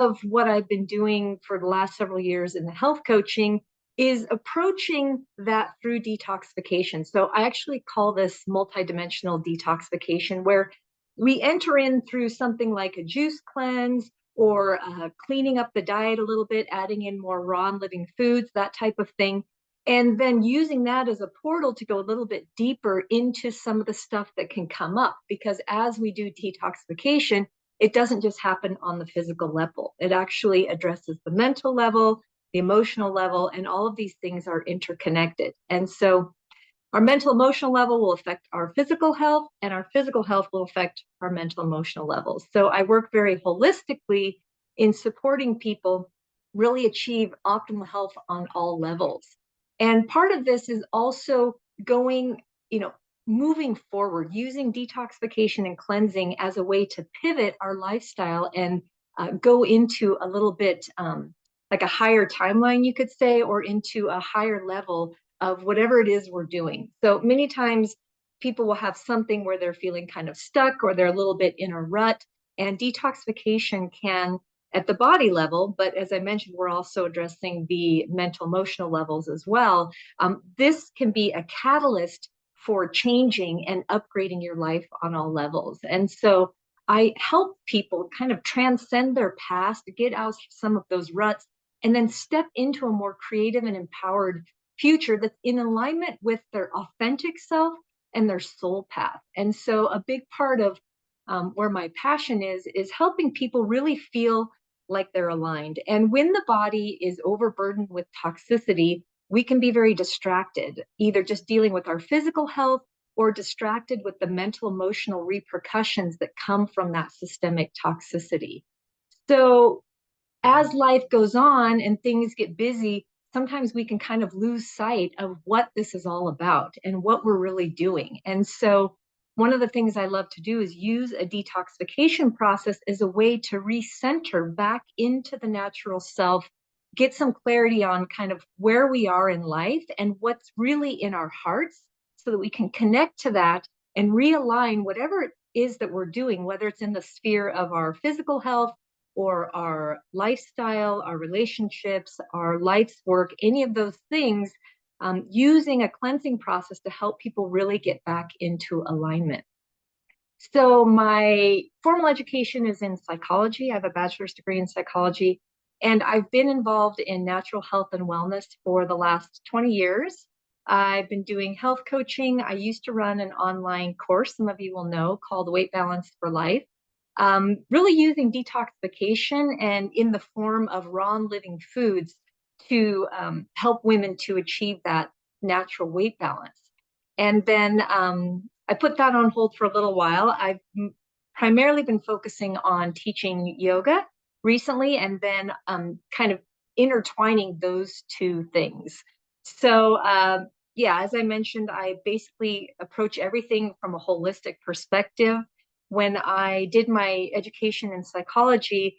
of what I've been doing for the last several years in the health coaching is approaching that through detoxification. So I actually call this multidimensional detoxification, where we enter in through something like a juice cleanse or cleaning up the diet a little bit, adding in more raw and living foods, that type of thing. And then using that as a portal to go a little bit deeper into some of the stuff that can come up. Because as we do detoxification, it doesn't just happen on the physical level. It actually addresses the mental level, the emotional level, and all of these things are interconnected. And so our mental emotional level will affect our physical health, and our physical health will affect our mental emotional levels. So I work very holistically in supporting people really achieve optimal health on all levels. And part of this is also going, moving forward, using detoxification and cleansing as a way to pivot our lifestyle and go into a little bit like a higher timeline, you could say, or into a higher level of whatever it is we're doing. So many times people will have something where they're feeling kind of stuck or they're a little bit in a rut, and detoxification can at the body level, but as I mentioned, we're also addressing the mental emotional levels as well. This can be a catalyst for changing and upgrading your life on all levels. And so I help people kind of transcend their past, get out some of those ruts, and then step into a more creative and empowered future that's in alignment with their authentic self and their soul path. And so a big part of where my passion is helping people really feel like they're aligned. And when the body is overburdened with toxicity, we can be very distracted, either just dealing with our physical health or distracted with the mental, emotional repercussions that come from that systemic toxicity. So as life goes on and things get busy, sometimes we can kind of lose sight of what this is all about and what we're really doing. And so one of the things I love to do is use a detoxification process as a way to recenter back into the natural self, get some clarity on kind of where we are in life and what's really in our hearts so that we can connect to that and realign whatever it is that we're doing, whether it's in the sphere of our physical health or our lifestyle, our relationships, our life's work, any of those things, using a cleansing process to help people really get back into alignment. So my formal education is in psychology. I have a bachelor's degree in psychology, and I've been involved in natural health and wellness for the last 20 years. I've been doing health coaching. I used to run an online course, some of you will know, called Weight Balance for Life. Really using detoxification and in the form of raw and living foods to help women to achieve that natural weight balance. And then I put that on hold for a little while. I've primarily been focusing on teaching yoga recently, and then kind of intertwining those two things. So yeah, as I mentioned, I basically approach everything from a holistic perspective. When I did my education in psychology,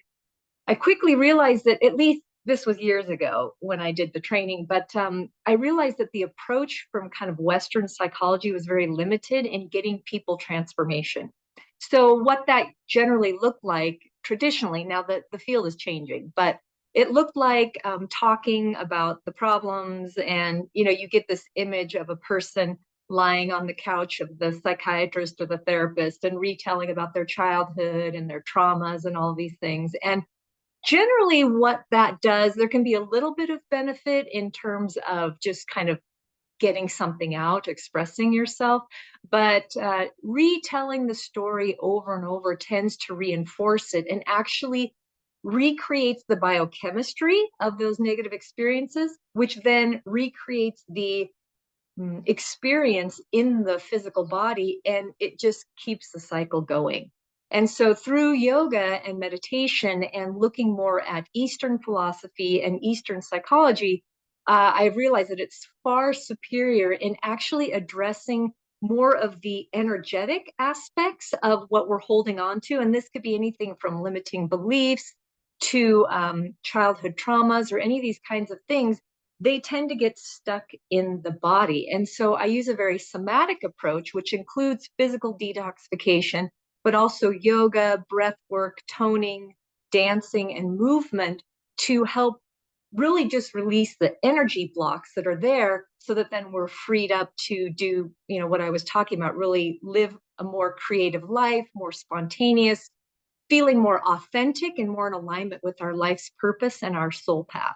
I quickly realized that, at least this was years ago when I did the training, but I realized that the approach from kind of Western psychology was very limited in getting people transformation. So what that generally looked like traditionally, now that the field is changing, but it looked like talking about the problems, and you get this image of a person lying on the couch of the psychiatrist or the therapist and retelling about their childhood and their traumas and all these things. And generally what that does, there can be a little bit of benefit in terms of just kind of getting something out, expressing yourself, but retelling the story over and over tends to reinforce it and actually recreates the biochemistry of those negative experiences, which then recreates the experience in the physical body, and it just keeps the cycle going. And so through yoga and meditation and looking more at Eastern philosophy and Eastern psychology, I've realized that it's far superior in actually addressing more of the energetic aspects of what we're holding on to. And this could be anything from limiting beliefs to childhood traumas or any of these kinds of things. They tend to get stuck in the body. And so I use a very somatic approach, which includes physical detoxification, but also yoga, breath work, toning, dancing and movement to help really just release the energy blocks that are there, so that then we're freed up to do, what I was talking about, really live a more creative life, more spontaneous, feeling more authentic and more in alignment with our life's purpose and our soul path.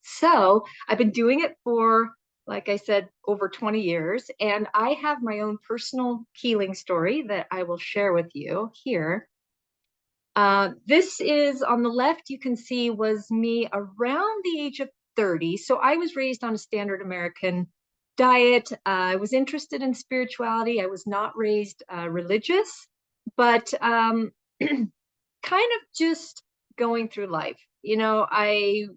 So I've been doing it for, like I said, over 20 years, and I have my own personal healing story that I will share with you here. This is on the left, you can see, was me around the age of 30. So I was raised on a standard American diet. I was interested in spirituality. I was not raised religious, but kind of just going through life. I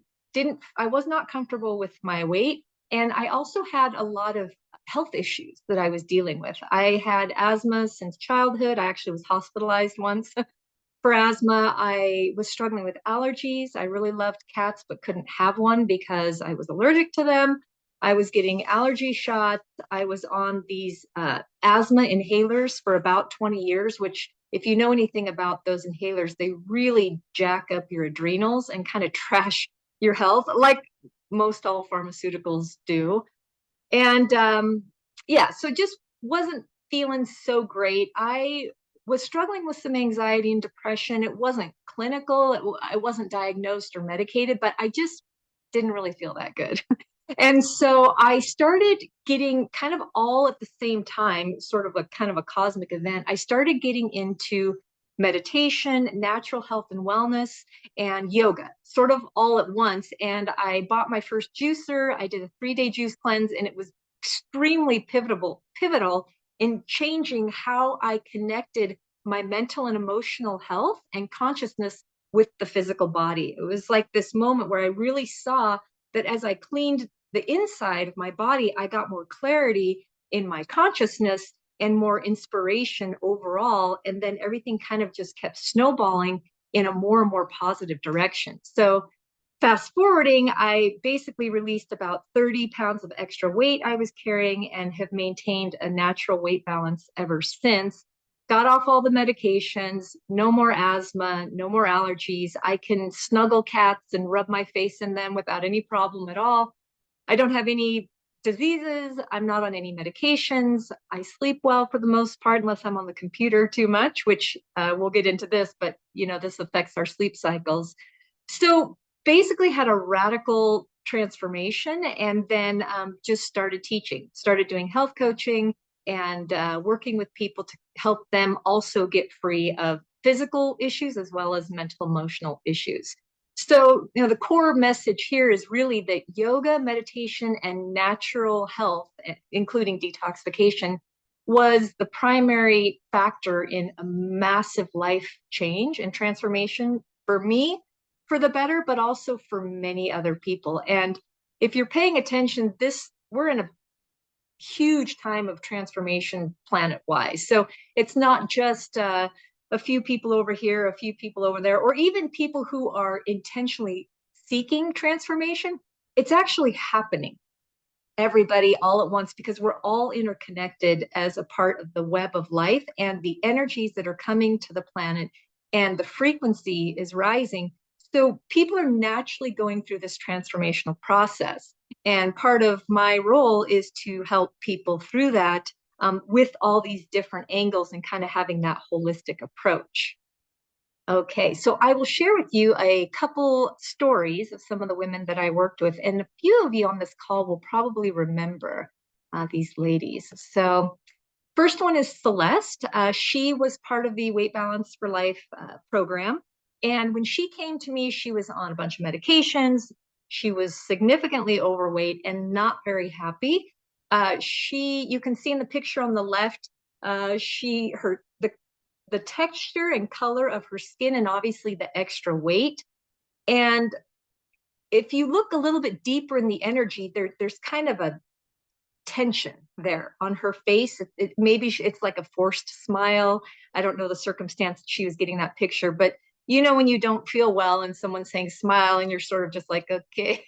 was not comfortable with my weight. And I also had a lot of health issues that I was dealing with. I had asthma since childhood. I actually was hospitalized once for asthma. I was struggling with allergies. I really loved cats, but couldn't have one because I was allergic to them. I was getting allergy shots. I was on these asthma inhalers for about 20 years, which, if you know anything about those inhalers, they really jack up your adrenals and kind of trash your health, like most all pharmaceuticals do. And yeah, so just wasn't feeling so great. I was struggling with some anxiety and depression. It wasn't clinical, it wasn't diagnosed or medicated, but I just didn't really feel that good. And so I started getting, kind of all at the same time, sort of a kind of a cosmic event. I started getting into meditation, natural health and wellness, and yoga, sort of all at once. And I bought my first juicer. I did a 3-day juice cleanse, and it was extremely pivotal in changing how I connected my mental and emotional health and consciousness with the physical body. It was like this moment where I really saw that as I cleaned the inside of my body, I got more clarity in my consciousness and more inspiration overall. And then everything kind of just kept snowballing in a more and more positive direction. So fast forwarding, I basically released about 30 pounds of extra weight I was carrying and have maintained a natural weight balance ever since. Got off all the medications, no more asthma, no more allergies. I can snuggle cats and rub my face in them without any problem at all. I don't have any diseases. I'm not on any medications. I sleep well for the most part, unless I'm on the computer too much, which we'll get into this, but this affects our sleep cycles. So basically had a radical transformation, and then just started teaching, started doing health coaching, and working with people to help them also get free of physical issues as well as mental, emotional issues. So, the core message here is really that yoga, meditation, and natural health, including detoxification, was the primary factor in a massive life change and transformation for me, for the better, but also for many other people. And if you're paying attention, we're in a huge time of transformation planet-wise. So it's not just a few people over here, a few people over there, or even people who are intentionally seeking transformation. It's actually happening, everybody all at once, because we're all interconnected as a part of the web of life, and the energies that are coming to the planet and the frequency is rising. So people are naturally going through this transformational process. And part of my role is to help people through that with all these different angles and kind of having that holistic approach. Okay, so I will share with you a couple stories of some of the women that I worked with, and a few of you on this call will probably remember these ladies. So first one is Celeste. She was part of the Weight Balance for Life program. And when she came to me, she was on a bunch of medications. She was significantly overweight and not very happy. You can see in the picture on the left, the texture and color of her skin, and obviously the extra weight. And if you look a little bit deeper in the energy, there's kind of a tension there on her face. Maybe it's like a forced smile. I don't know the circumstance she was getting that picture, but when you don't feel well and someone's saying smile and you're sort of just like, okay.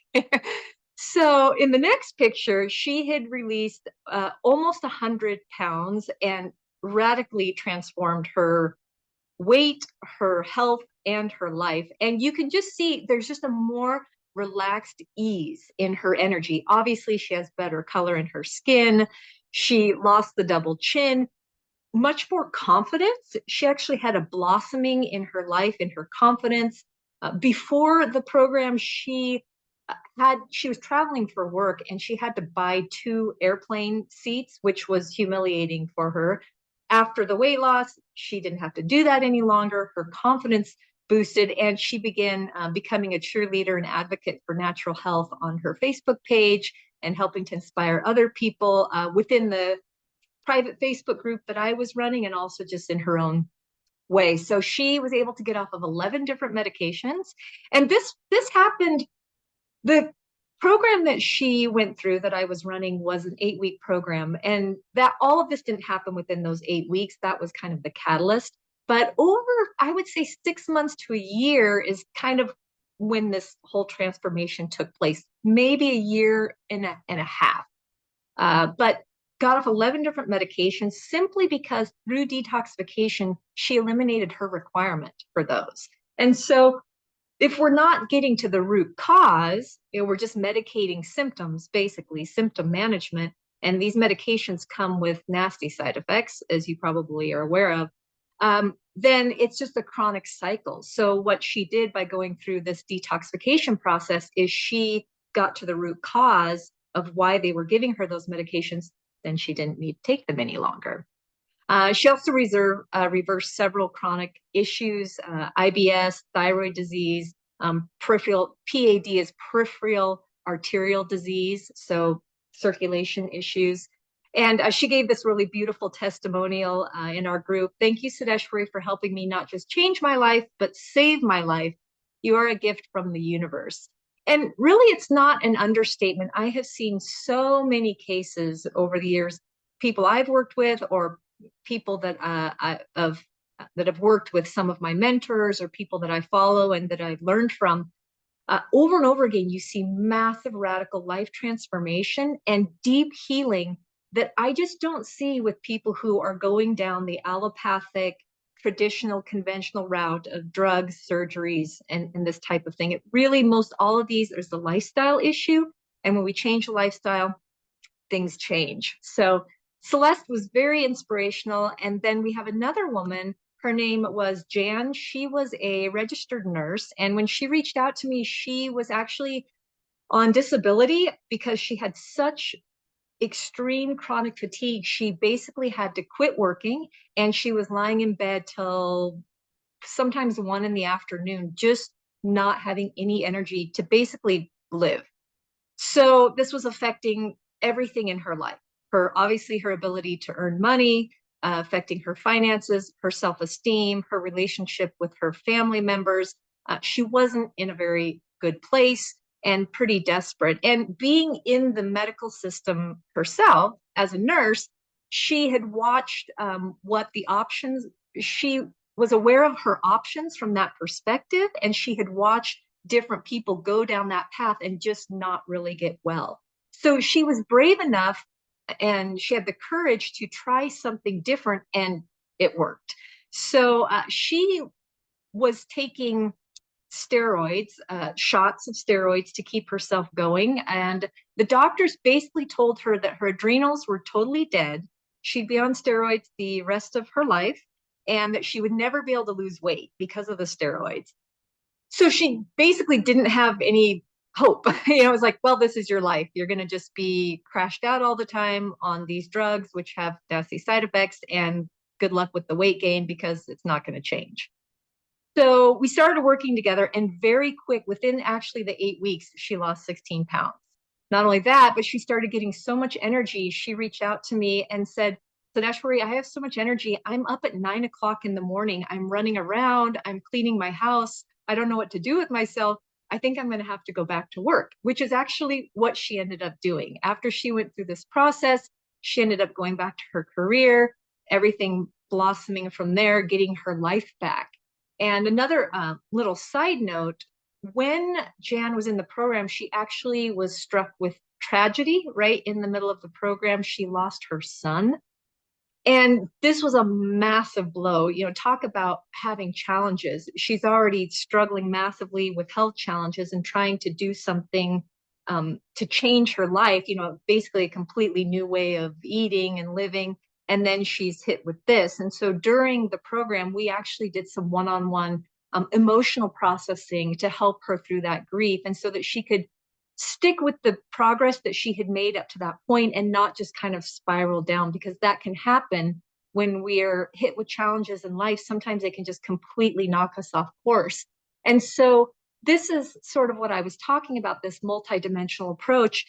So in the next picture, she had released almost 100 pounds and radically transformed her weight, her health, and her life. And you can just see there's just a more relaxed ease in her energy. Obviously, she has better color in her skin. She lost the double chin, much more confidence. She actually had a blossoming in her life, in her confidence. Before the program, she was traveling for work and she had to buy 2 airplane seats, which was humiliating for her. After the weight loss, she didn't have to do that any longer. Her confidence boosted, and she began becoming a cheerleader and advocate for natural health on her Facebook page and helping to inspire other people within the private Facebook group that I was running, and also just in her own way. So she was able to get off of 11 different medications. And this happened, the program that she went through that I was running was an 8-week program. And that all of this didn't happen within those 8 weeks. That was kind of the catalyst. But over, I would say, 6 months to a year is kind of when this whole transformation took place, maybe a year and a half. But got off 11 different medications simply because through detoxification, she eliminated her requirement for those. And so if we're not getting to the root cause, we're just medicating symptoms, basically symptom management. And these medications come with nasty side effects, as you probably are aware of. Then it's just a chronic cycle. So what she did by going through this detoxification process is she got to the root cause of why they were giving her those medications. Then she didn't need to take them any longer. She also reversed several chronic issues, IBS, thyroid disease, peripheral, PAD is peripheral arterial disease, so circulation issues. And she gave this really beautiful testimonial in our group. Thank you, Sadeshwari, for helping me not just change my life, but save my life. You are a gift from the universe. And really, it's not an understatement. I have seen so many cases over the years, people I've worked with or people that that have worked with some of my mentors or people that I follow and that I've learned from. Over and over again, you see massive radical life transformation and deep healing that I just don't see with people who are going down the allopathic, traditional, conventional route of drugs, surgeries, and this type of thing. It really, most all of these, there's the lifestyle issue. And when we change the lifestyle, things change. So Celeste was very inspirational. And then we have another woman. Her name was Jan. She was a registered nurse. And when she reached out to me, she was actually on disability because she had such extreme chronic fatigue. She basically had to quit working, and she was lying in bed till sometimes 1 in the afternoon, just not having any energy to basically live. So this was affecting everything in her life. Obviously her ability to earn money, affecting her finances, her self-esteem, her relationship with her family members. She wasn't in a very good place and pretty desperate. And being in the medical system herself as a nurse, she had watched what the options, she was aware of her options from that perspective, and she had watched different people go down that path and just not really get well. So she was brave enough and she had the courage to try something different, and it worked. So she was taking steroids, shots of steroids to keep herself going. And the doctors basically told her that her adrenals were totally dead. She'd be on steroids the rest of her life and that she would never be able to lose weight because of the steroids. So she basically didn't have any hope. It was like, well, this is your life. You're going to just be crashed out all the time on these drugs, which have nasty side effects, and good luck with the weight gain because it's not going to change. So we started working together, and very quick, within actually the 8 weeks, she lost 16 pounds. Not only that, but she started getting so much energy. She reached out to me and said, Sadeshwari, I have so much energy. I'm up at 9 o'clock in the morning. I'm running around. I'm cleaning my house. I don't know what to do with myself. I think I'm going to have to go back to work, which is actually what she ended up doing. After she went through this process, she ended up going back to her career, everything blossoming from there, getting her life back. And another little side note, when Jan was in the program, she actually was struck with tragedy right in the middle of the program. She lost her son. And this was a massive blow. Talk about having challenges. She's already struggling massively with health challenges and trying to do something to change her life, basically a completely new way of eating and living. And then she's hit with this. And so during the program, we actually did some one-on-one emotional processing to help her through that grief, and so that she could stick with the progress that she had made up to that point and not just kind of spiral down, because that can happen when we're hit with challenges in life. Sometimes they can just completely knock us off course. And so this is sort of what I was talking about, this multidimensional approach.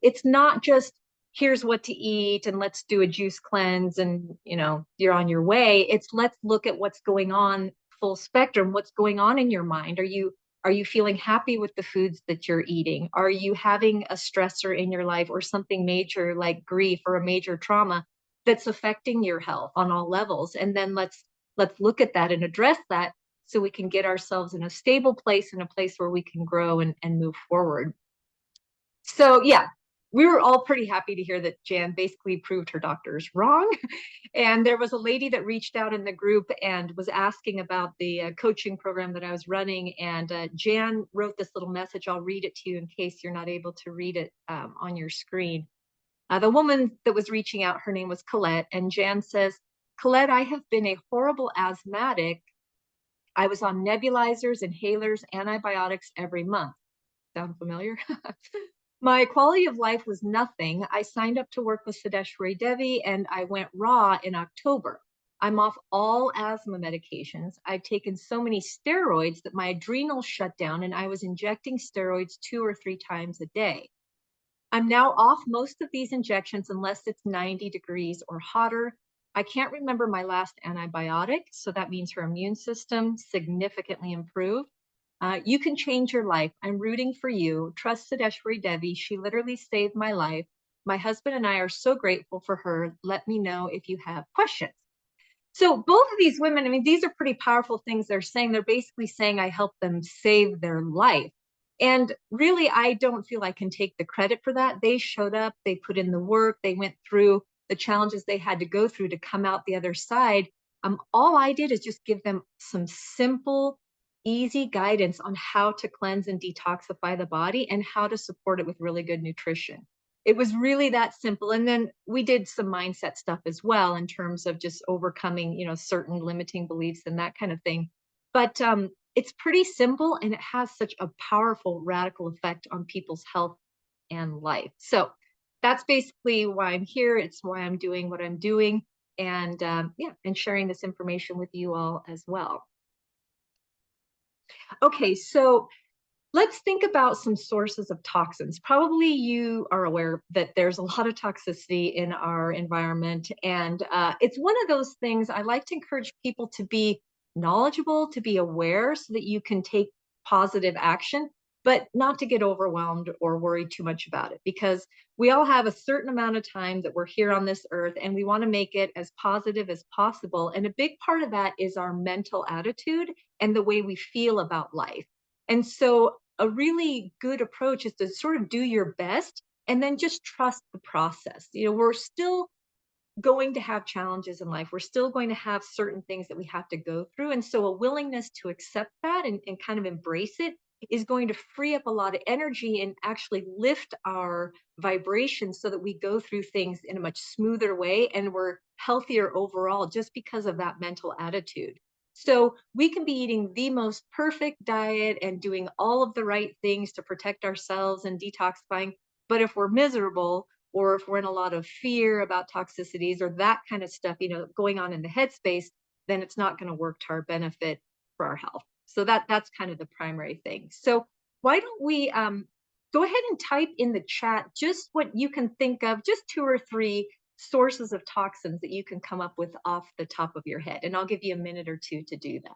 It's not just here's what to eat and let's do a juice cleanse and you're on your way. It's let's look at what's going on full spectrum. What's going on in your mind? Are you feeling happy with the foods that you're eating? Are you having a stressor in your life or something major like grief or a major trauma that's affecting your health on all levels? And then let's look at that and address that so we can get ourselves in a stable place, in a place where we can grow and move forward. So yeah, we were all pretty happy to hear that Jan basically proved her doctors wrong. And there was a lady that reached out in the group and was asking about the coaching program that I was running. And Jan wrote this little message. I'll read it to you in case you're not able to read it on your screen. The woman that was reaching out, her name was Colette. And Jan says, Colette, I have been a horrible asthmatic. I was on nebulizers, inhalers, antibiotics every month. Sound familiar? My quality of life was nothing. I signed up to work with Sadeshwari Devi and I went raw in October. I'm off all asthma medications. I've taken so many steroids that my adrenals shut down and I was injecting steroids 2 or 3 times a day. I'm now off most of these injections unless it's 90 degrees or hotter. I can't remember my last antibiotic, so that means her immune system significantly improved. You can change your life. I'm rooting for you. Trust Sadeshwari Devi. She literally saved my life. My husband and I are so grateful for her. Let me know if you have questions. So both of these women, I mean, these are pretty powerful things they're saying. They're basically saying I helped them save their life. And really, I don't feel I can take the credit for that. They showed up, they put in the work, they went through the challenges they had to go through to come out the other side. All I did is just give them some simple, easy guidance on how to cleanse and detoxify the body and how to support it with really good nutrition. It was really that simple. And then we did some mindset stuff as well in terms of just overcoming, certain limiting beliefs and that kind of thing. But it's pretty simple and it has such a powerful radical effect on people's health and life. So that's basically why I'm here. It's why I'm doing what I'm doing, and and sharing this information with you all as well. Okay, so let's think about some sources of toxins. Probably you are aware that there's a lot of toxicity in our environment, and it's one of those things I like to encourage people to be knowledgeable, to be aware so that you can take positive action, but not to get overwhelmed or worry too much about it, because we all have a certain amount of time that we're here on this earth and we want to make it as positive as possible. And a big part of that is our mental attitude and the way we feel about life. And so a really good approach is to sort of do your best and then just trust the process. We're still going to have challenges in life. We're still going to have certain things that we have to go through. And so a willingness to accept that and kind of embrace it is going to free up a lot of energy and actually lift our vibration so that we go through things in a much smoother way and we're healthier overall just because of that mental attitude. So we can be eating the most perfect diet and doing all of the right things to protect ourselves and detoxifying. But if we're miserable, or if we're in a lot of fear about toxicities or that kind of stuff, going on in the headspace, then it's not going to work to our benefit for our health. So that's kind of the primary thing. So why don't we go ahead and type in the chat just what you can think of, just 2 or 3 sources of toxins that you can come up with off the top of your head. And I'll give you a minute or 2 to do that.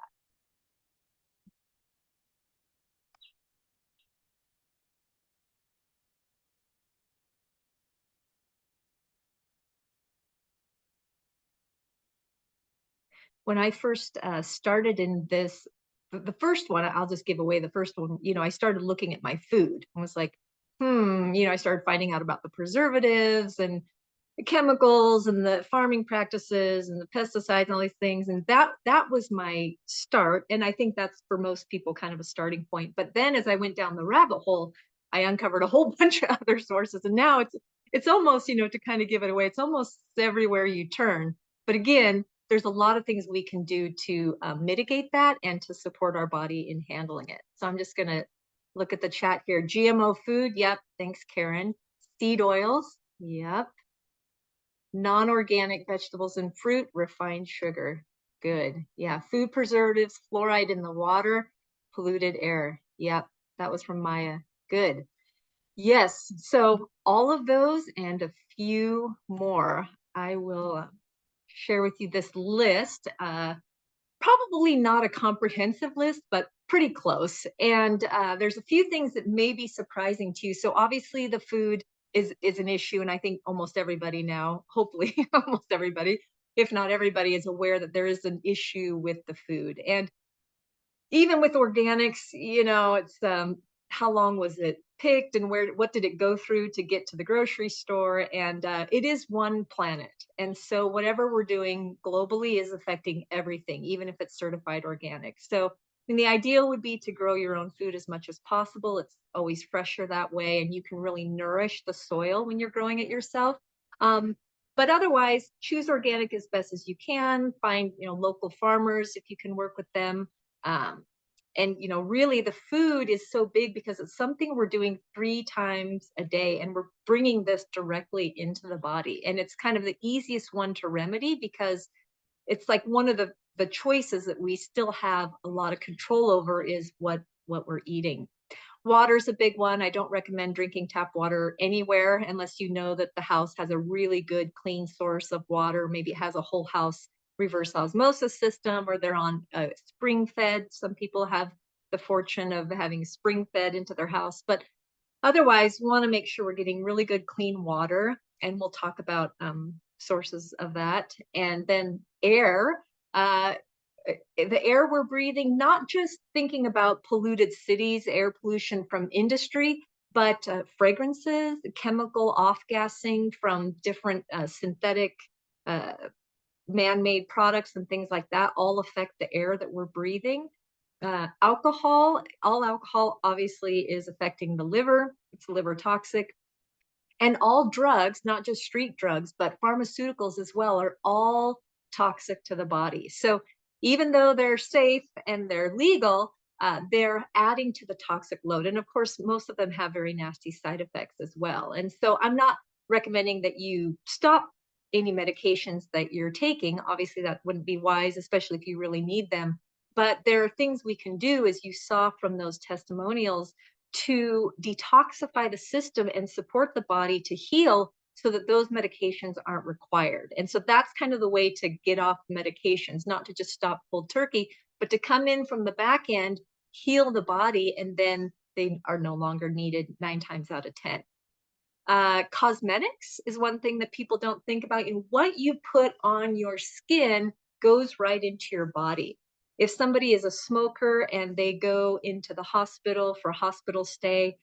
When I first started in this, the first one, I'll just give away the first one. I started looking at my food and was like, I started finding out about the preservatives and chemicals and the farming practices and the pesticides and all these things. And that was my start. And I think that's for most people kind of a starting point. But then as I went down the rabbit hole, I uncovered a whole bunch of other sources. And now it's almost, to kind of give it away, it's almost everywhere you turn. But again, there's a lot of things we can do to mitigate that and to support our body in handling it. So I'm just going to look at the chat here. GMO food. Yep. Thanks, Karen. Seed oils. Yep. Non-organic vegetables and fruit, refined sugar. Good. Yeah. Food preservatives, fluoride in the water, polluted air. Yep. That was from Maya. Good. Yes. So all of those and a few more. I will share with you this list. Probably not a comprehensive list, but pretty close. And there's a few things that may be surprising to you. So obviously the food is an issue. And I think almost everybody now, hopefully almost everybody, if not everybody, is aware that there is an issue with the food. And even with organics, it's how long was it picked and what did it go through to get to the grocery store? And it is one planet. And so whatever we're doing globally is affecting everything, even if it's certified organic. So the ideal would be to grow your own food as much as possible. It's always fresher that way, and you can really nourish the soil when you're growing it yourself. But otherwise, choose organic as best as you can. Find local farmers if you can work with them. And really the food is so big because it's something we're doing 3 times a day, and we're bringing this directly into the body. And it's kind of the easiest one to remedy because it's like one of the choices that we still have a lot of control over is what we're eating. Water's a big one. I don't recommend drinking tap water anywhere unless you know that the house has a really good clean source of water. Maybe it has a whole house reverse osmosis system, or they're on spring fed. Some people have the fortune of having spring fed into their house, but otherwise we want to make sure we're getting really good clean water. And we'll talk about sources of that. And then air. The air we're breathing, not just thinking about polluted cities, air pollution from industry, but fragrances, chemical off-gassing from different synthetic man-made products and things like that all affect the air that we're breathing. Alcohol, all alcohol obviously is affecting the liver. It's liver toxic. And all drugs, not just street drugs, but pharmaceuticals as well, are all toxic to the body. So even though they're safe and they're legal, they're adding to the toxic load. And of course, most of them have very nasty side effects as well. And so I'm not recommending that you stop any medications that you're taking. Obviously, that wouldn't be wise, especially if you really need them. But there are things we can do, as you saw from those testimonials, to detoxify the system and support the body to heal so that those medications aren't required. And so that's kind of the way to get off medications, not to just stop cold turkey, but to come in from the back end, heal the body, and then they are no longer needed 9 times out of 10. Cosmetics is one thing that people don't think about. And what you put on your skin goes right into your body. If somebody is a smoker and they go into the hospital for a hospital stay,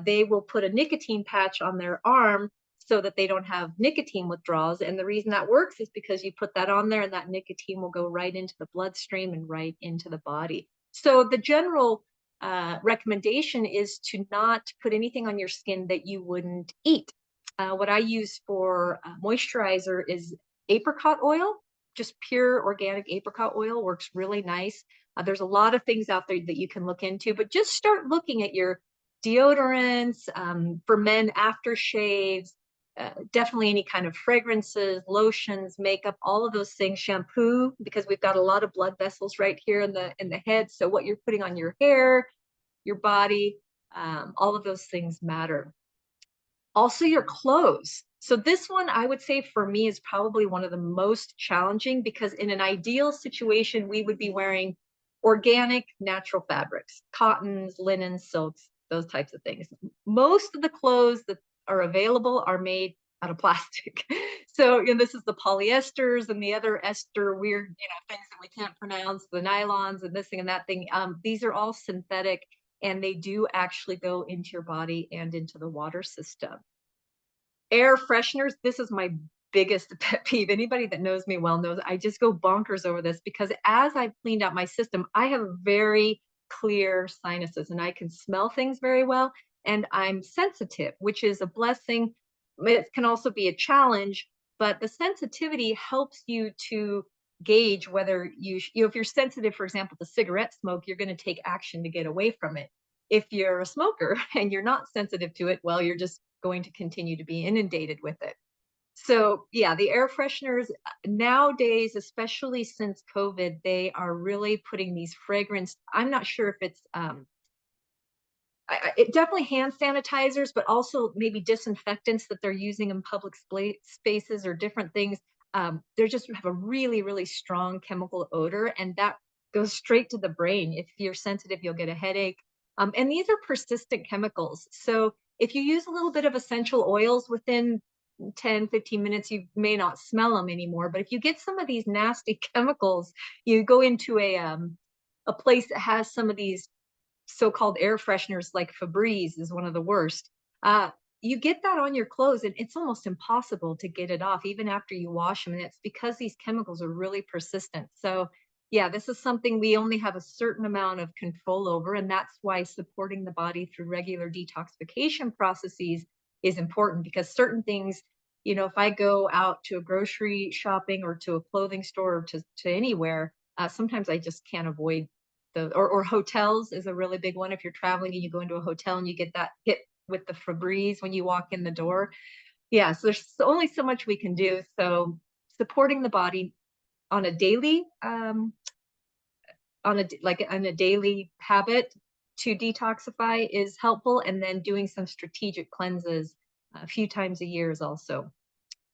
they will put a nicotine patch on their arm so that they don't have nicotine withdrawals. And the reason that works is because you put that on there and that nicotine will go right into the bloodstream and right into the body. So the general recommendation is to not put anything on your skin that you wouldn't eat. What I use for moisturizer is apricot oil. Just pure organic apricot oil works really nice. There's a lot of things out there that you can look into, but just start looking at your deodorants, for men, aftershaves, definitely any kind of fragrances, lotions, makeup, all of those things, shampoo, because we've got a lot of blood vessels right here in the head. So what you're putting on your hair, your body, all of those things matter. Also your clothes. So this one, I would say for me, is probably one of the most challenging, because in an ideal situation, we would be wearing organic, natural fabrics, cottons, linens, silks, those types of things. Most of the clothes that are available are made out of plastic. So this is the polyesters and the other ester weird, things that we can't pronounce, the nylons and this thing and that thing. These are all synthetic, and they do actually go into your body and into the water system. Air fresheners, this is my biggest pet peeve. Anybody that knows me well knows I just go bonkers over this because as I've cleaned out my system, I have very clear sinuses and I can smell things very well. And I'm sensitive, which is a blessing. It can also be a challenge, but the sensitivity helps you to gauge whether if you're sensitive, for example, to cigarette smoke, you're going to take action to get away from it. If you're a smoker and you're not sensitive to it, well, you're just going to continue to be inundated with it. So yeah, the air fresheners nowadays, especially since COVID, they are really putting these fragrance. I'm not sure if it's it definitely hand sanitizers, but also maybe disinfectants that they're using in public spaces or different things. They just have a really, really strong chemical odor, and that goes straight to the brain. If you're sensitive, you'll get a headache. And these are persistent chemicals. So if you use a little bit of essential oils within 10, 15 minutes, you may not smell them anymore. But if you get some of these nasty chemicals, you go into a place that has some of these so-called air fresheners like Febreze is one of the worst. You get that on your clothes and it's almost impossible to get it off even after you wash them. And it's because these chemicals are really persistent. So yeah, this is something we only have a certain amount of control over. And that's why supporting the body through regular detoxification processes is important because certain things, if I go out to a grocery shopping or to a clothing store or to anywhere, sometimes I just can't avoid or hotels is a really big one. If you're traveling and you go into a hotel and you get that hit with the Febreze when you walk in the door. Yeah, so there's only so much we can do. So supporting the body on a daily, on a daily habit to detoxify is helpful. And then doing some strategic cleanses a few times a year is also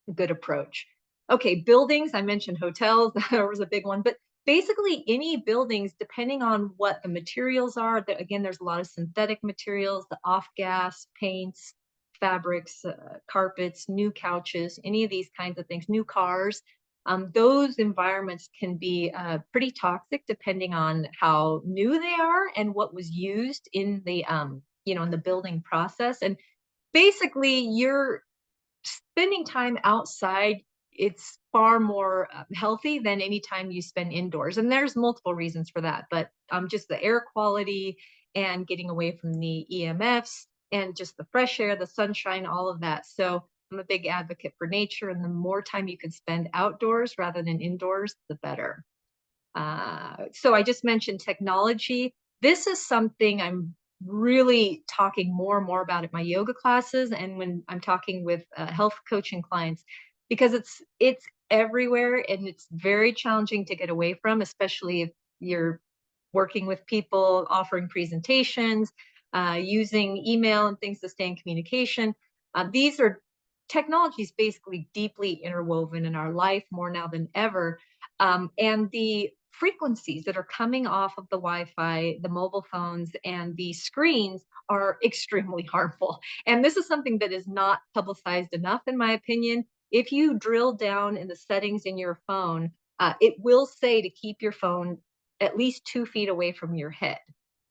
a good approach. Okay, buildings, I mentioned hotels, that was a big one, but basically any buildings, depending on what the materials are, again, there's a lot of synthetic materials, the off-gas, paints, fabrics, carpets, new couches, any of these kinds of things, new cars. Those environments can be pretty toxic depending on how new they are and what was used in the, in the building process. And basically, you're spending time outside, it's far more healthy than any time you spend indoors. And there's multiple reasons for that, but just the air quality and getting away from the EMFs and just the fresh air, the sunshine, all of that. So I'm a big advocate for nature, and the more time you can spend outdoors rather than indoors, the better. So I just mentioned technology. This is something I'm really talking more and more about at my yoga classes and when I'm talking with health coaching clients, because it's everywhere and it's very challenging to get away from, especially if you're working with people, offering presentations, using email and things to stay in communication. These are technologies basically deeply interwoven in our life more now than ever. And the frequencies that are coming off of the Wi-Fi, the mobile phones, and the screens are extremely harmful. And this is something that is not publicized enough, in my opinion. If you drill down in the settings in your phone, it will say to keep your phone at least 2 feet away from your head.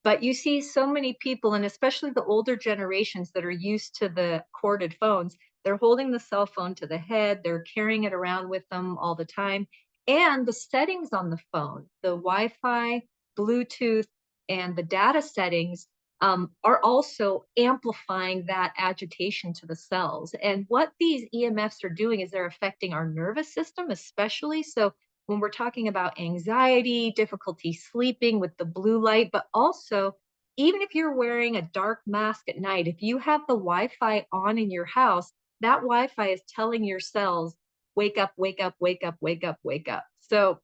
But you see so many people, and especially the older generations that are used to the corded phones, they're holding the cell phone to the head, they're carrying it around with them all the time. And the settings on the phone, the Wi-Fi, Bluetooth, and the data settings are also amplifying that agitation to the cells. And what these EMFs are doing is they're affecting our nervous system, especially. So when we're talking about anxiety, difficulty sleeping with the blue light, but also even if you're wearing a dark mask at night, if you have the Wi-Fi on in your house, that Wi-Fi is telling your cells, wake up, wake up, wake up, wake up, wake up. So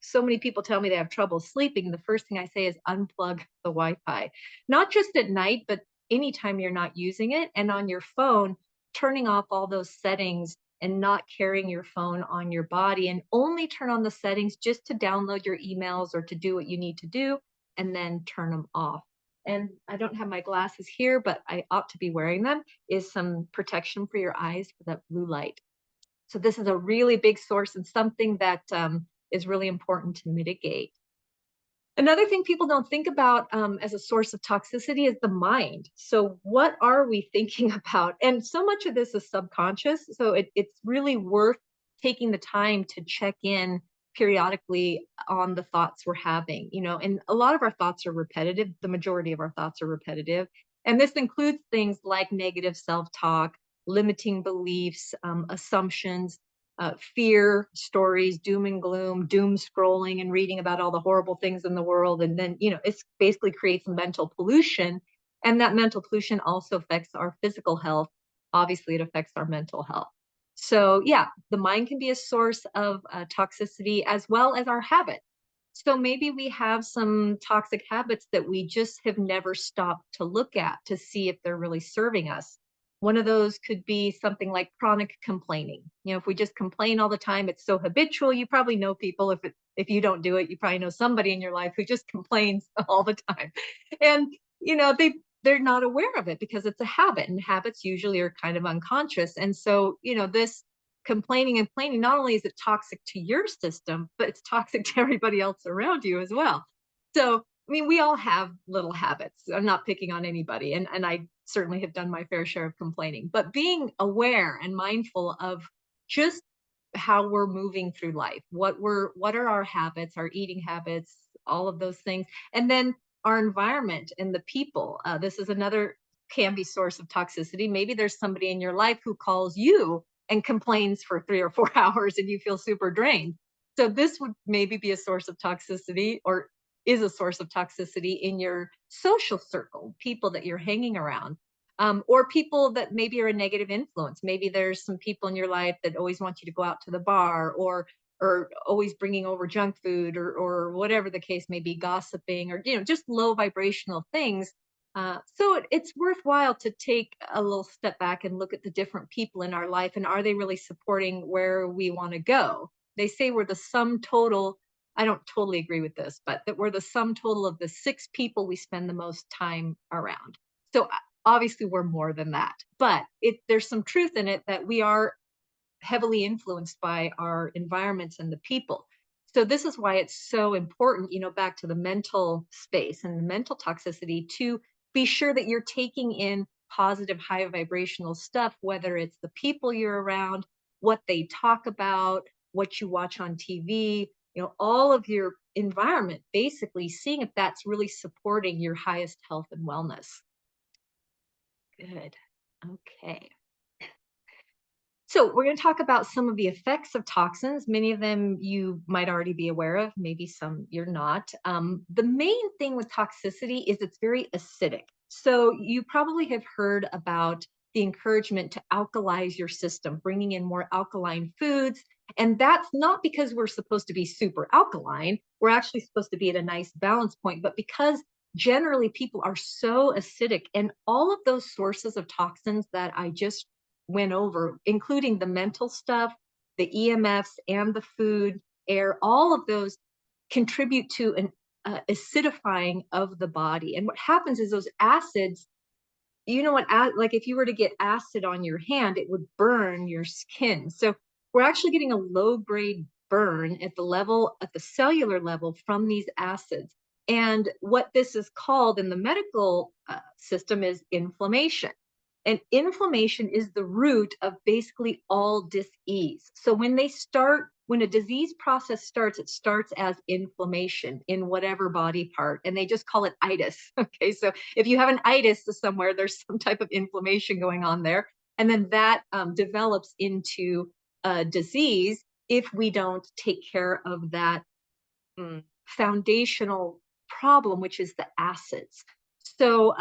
so many people tell me they have trouble sleeping. The first thing I say is unplug the Wi-Fi, not just at night, but anytime you're not using it. And on your phone, turning off all those settings and not carrying your phone on your body, and only turn on the settings just to download your emails or to do what you need to do, and then turn them off. And I don't have my glasses here, but I ought to be wearing them, is some protection for your eyes for that blue light. So this is a really big source and something that is really important to mitigate. Another thing people don't think about as a source of toxicity is the mind. So, what are we thinking about? And so much of this is subconscious. So, it's really worth taking the time to check in periodically on the thoughts we're having. And a lot of our thoughts are repetitive. The majority of our thoughts are repetitive. And this includes things like negative self talk, limiting beliefs, assumptions, fear stories, doom and gloom, doom scrolling and reading about all the horrible things in the world. And then, it basically creates mental pollution. And that mental pollution also affects our physical health. Obviously, it affects our mental health. So, yeah, the mind can be a source of toxicity as well as our habits. So maybe we have some toxic habits that we just have never stopped to look at to see if they're really serving us. One of those could be something like chronic complaining. If we just complain all the time, it's so habitual. You probably know people. If you don't do it, you probably know somebody in your life who just complains all the time. And they're not aware of it because it's a habit, and habits usually are kind of unconscious. And so, this complaining and complaining, not only is it toxic to your system, but it's toxic to everybody else around you as well. So, I mean, we all have little habits. I'm not picking on anybody. And I certainly have done my fair share of complaining, but being aware and mindful of just how we're moving through life, what are our habits, our eating habits, all of those things. And then our environment and the people. This is another can be source of toxicity. Maybe there's somebody in your life who calls you and complains for 3 or 4 hours and you feel super drained. So this would maybe be a source of toxicity, or is a source of toxicity in your social circle, people that you're hanging around, or people that maybe are a negative influence. Maybe there's some people in your life that always want you to go out to the bar, or always bringing over junk food, or whatever the case may be, gossiping, or just low vibrational things. So it's worthwhile to take a little step back and look at the different people in our life, and are they really supporting where we want to go? They say we're the sum total. I don't totally agree with this, but that we're the sum total of the 6 people we spend the most time around. So obviously we're more than that, but there's some truth in it that we are heavily influenced by our environments and the people. So this is why it's so important, back to the mental space and the mental toxicity, to be sure that you're taking in positive, high vibrational stuff, whether it's the people you're around, what they talk about, what you watch on TV, all of your environment, basically seeing if that's really supporting your highest health and wellness. Good. Okay. So we're going to talk about some of the effects of toxins. Many of them you might already be aware of, maybe some you're not. The main thing with toxicity is it's very acidic. So you probably have heard about the encouragement to alkalize your system, bringing in more alkaline foods. And that's not because we're supposed to be super alkaline. We're actually supposed to be at a nice balance point, but because generally people are so acidic, and all of those sources of toxins that I just went over, including the mental stuff, the EMFs, and the food, air, all of those contribute to an acidifying of the body. And what happens is those acids, like if you were to get acid on your hand, it would burn your skin. So we're actually getting a low grade burn at the cellular level from these acids. And what this is called in the medical system is inflammation. And inflammation is the root of basically all dis-ease. So when a disease process starts, it starts as inflammation in whatever body part, and they just call it itis. Okay, so if you have an itis somewhere, there's some type of inflammation going on there. And then that develops into a disease if we don't take care of that foundational problem, which is the acids. So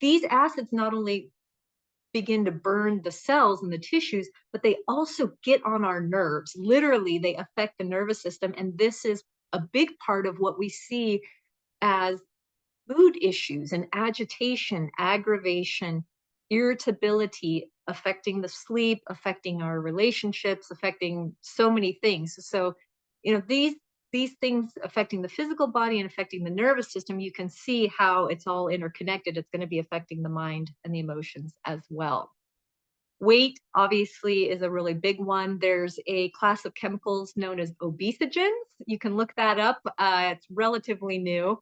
these acids not only begin to burn the cells and the tissues, but they also get on our nerves. Literally, they affect the nervous system. And this is a big part of what we see as mood issues and agitation, aggravation, irritability, affecting the sleep, affecting our relationships, affecting so many things. So, these things affecting the physical body and affecting the nervous system, you can see how it's all interconnected. It's going to be affecting the mind and the emotions as well. Weight obviously is a really big one. There's a class of chemicals known as obesogens. You can look that up. It's relatively new,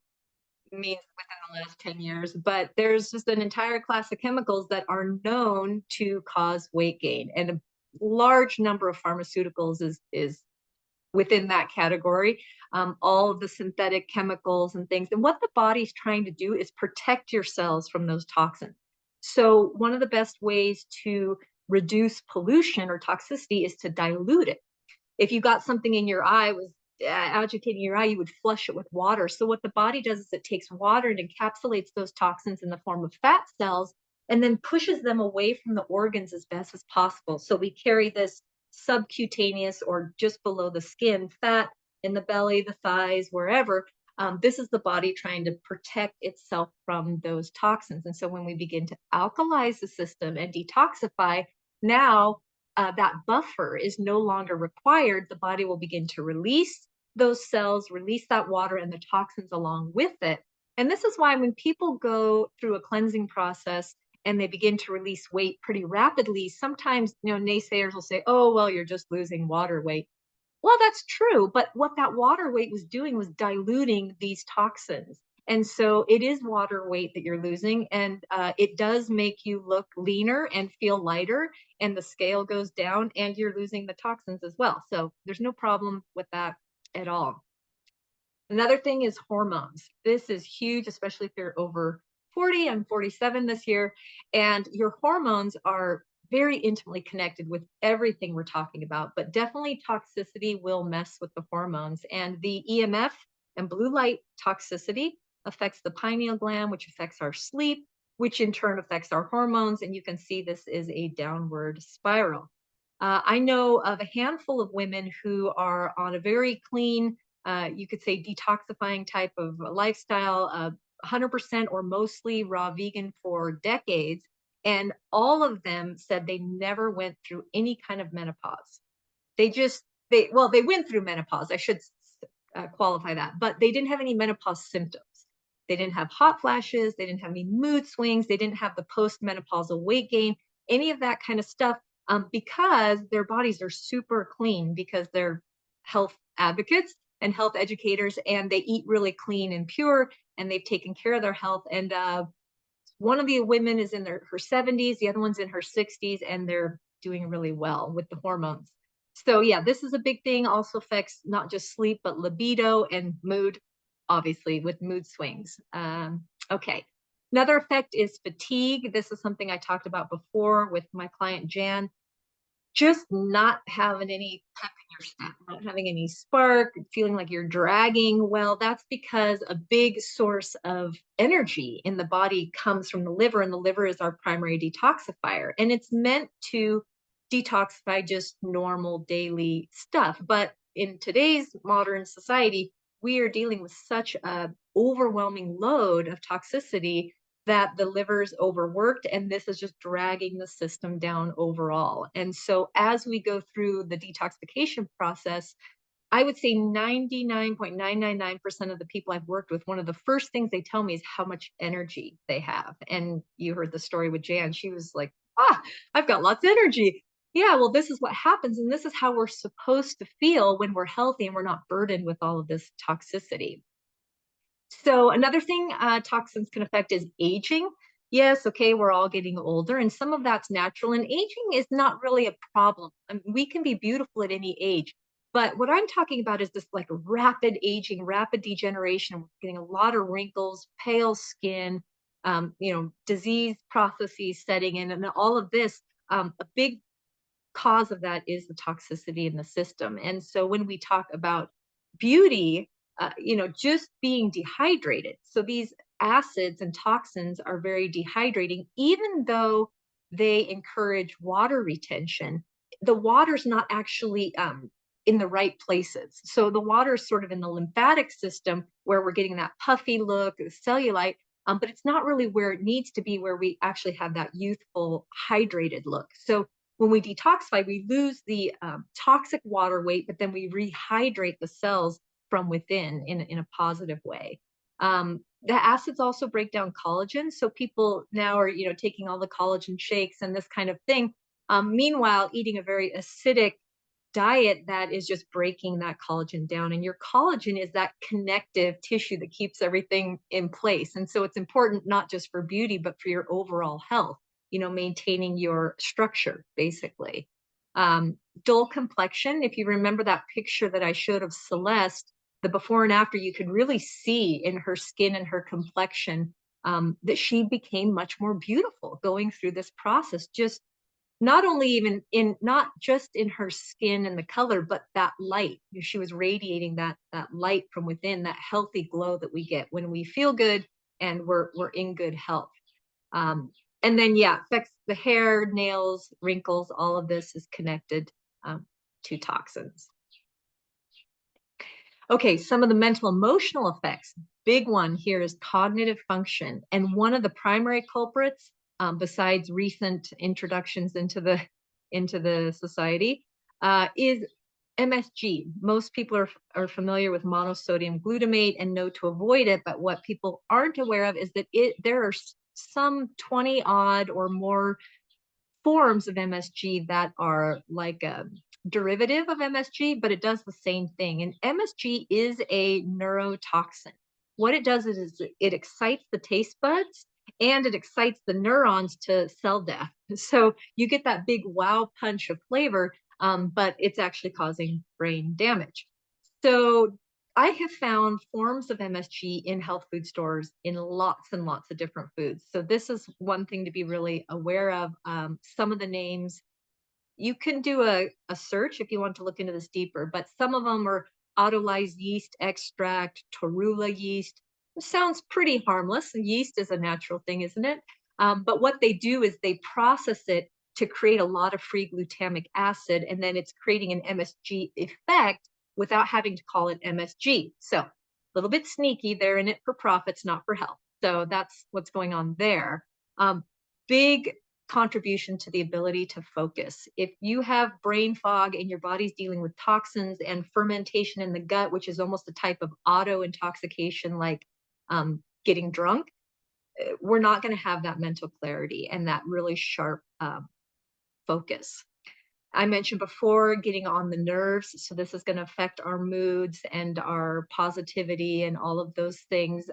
means within the last 10 years, but there's just an entire class of chemicals that are known to cause weight gain. And a large number of pharmaceuticals is within that category. All of the synthetic chemicals and things. And what the body's trying to do is protect your cells from those toxins. So one of the best ways to reduce pollution or toxicity is to dilute it. If you got something in your eye was agitating your eye, you would flush it with water. So what the body does is it takes water and encapsulates those toxins in the form of fat cells and then pushes them away from the organs as best as possible. So we carry this subcutaneous or just below the skin fat in the belly, the thighs, wherever. This is the body trying to protect itself from those toxins. And so when we begin to alkalize the system and detoxify, now that buffer is no longer required. The body will begin to release those cells, release that water and the toxins along with it. And this is why when people go through a cleansing process and they begin to release weight pretty rapidly, sometimes, naysayers will say, oh, well, you're just losing water weight. Well, that's true, but what that water weight was doing was diluting these toxins. And so it is water weight that you're losing, and it does make you look leaner and feel lighter, and the scale goes down, and you're losing the toxins as well. So there's no problem with that at all. Another thing is hormones. This is huge, especially if you're over 40. I'm 47 this year, and your hormones are very intimately connected with everything we're talking about, but definitely toxicity will mess with the hormones. And the EMF and blue light toxicity affects the pineal gland, which affects our sleep, which in turn affects our hormones. And you can see this is a downward spiral. I know of a handful of women who are on a very clean, you could say detoxifying type of lifestyle, 100% or mostly raw vegan for decades. And all of them said they never went through any kind of menopause. They went through menopause. I should qualify that, but they didn't have any menopause symptoms. They didn't have hot flashes. They didn't have any mood swings. They didn't have the post-menopausal weight gain, any of that kind of stuff, because their bodies are super clean because they're health advocates and health educators, and they eat really clean and pure, and they've taken care of their health. And one of the women is in her 70s, the other one's in her 60s, and they're doing really well with the hormones. So yeah, this is a big thing. Also affects not just sleep, but libido and mood, obviously, with mood swings. Okay. Another effect is fatigue. This is something I talked about before with my client, Jan. Just not having any pep in your step, not having any spark, feeling like you're dragging. Well, that's because a big source of energy in the body comes from the liver, and the liver is our primary detoxifier. And it's meant to detoxify just normal daily stuff. But in today's modern society, we are dealing with such an overwhelming load of toxicity that the liver's overworked, and this is just dragging the system down overall. And so as we go through the detoxification process, I would say 99.999% of the people I've worked with, one of the first things they tell me is how much energy they have. And you heard the story with Jan. She was like, I've got lots of energy. Yeah, well, this is what happens. And this is how we're supposed to feel when we're healthy and we're not burdened with all of this toxicity. So another thing toxins can affect is aging. Yes, okay, we're all getting older, and some of that's natural, and aging is not really a problem. I mean, we can be beautiful at any age. But what I'm talking about is this like rapid aging, rapid degeneration. We're getting a lot of wrinkles, pale skin, disease processes setting in, and all of this. A big cause of that is the toxicity in the system. And so when we talk about beauty, just being dehydrated. So these acids and toxins are very dehydrating, even though they encourage water retention. The water's not actually in the right places. So the water is sort of in the lymphatic system where we're getting that puffy look, the cellulite, but it's not really where it needs to be, where we actually have that youthful, hydrated look. So when we detoxify, we lose the toxic water weight, but then we rehydrate the cells from within in a positive way. The acids also break down collagen. So people now are, taking all the collagen shakes and this kind of thing. Meanwhile, eating a very acidic diet that is just breaking that collagen down. And your collagen is that connective tissue that keeps everything in place. And so it's important not just for beauty, but for your overall health, maintaining your structure, basically. Dull complexion, if you remember that picture that I showed of Celeste, the before and after, you could really see in her skin and her complexion that she became much more beautiful going through this process, just not only even in not just in her skin and the color, but that light. She was radiating that light from within, that healthy glow that we get when we feel good and we're in good health. um, and then yeah, affects the hair, nails, wrinkles. All of this is connected to toxins. Okay, some of the mental emotional effects. Big one here is cognitive function. And one of the primary culprits, besides recent introductions into the society, is MSG. Most people are familiar with monosodium glutamate and know to avoid it, but what people aren't aware of is that there are some 20 odd or more forms of MSG that are like a derivative of MSG, but it does the same thing. And MSG is a neurotoxin. What it does is it excites the taste buds and it excites the neurons to cell death. So you get that big wow punch of flavor, but it's actually causing brain damage. So I have found forms of MSG in health food stores in lots and lots of different foods. So this is one thing to be really aware of. Some of the names, you can do a search if you want to look into this deeper, but some of them are autolyzed yeast extract, torula yeast. It sounds pretty harmless. Yeast is a natural thing, isn't it? But what they do is they process it to create a lot of free glutamic acid, and then it's creating an MSG effect without having to call it MSG. So a little bit sneaky. They're in it for profits, not for health. So that's what's going on there. Big contribution to the ability to focus. If you have brain fog and your body's dealing with toxins and fermentation in the gut, which is almost a type of auto intoxication, like getting drunk, we're not going to have that mental clarity and that really sharp focus. I mentioned before, getting on the nerves. So this is going to affect our moods and our positivity and all of those things.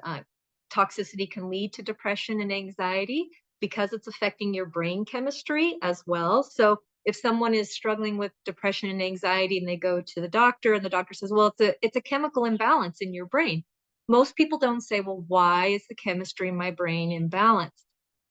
Toxicity can lead to depression and anxiety because it's affecting your brain chemistry as well. So if someone is struggling with depression and anxiety and they go to the doctor and the doctor says, well, it's a chemical imbalance in your brain. Most people don't say, well, why is the chemistry in my brain imbalanced?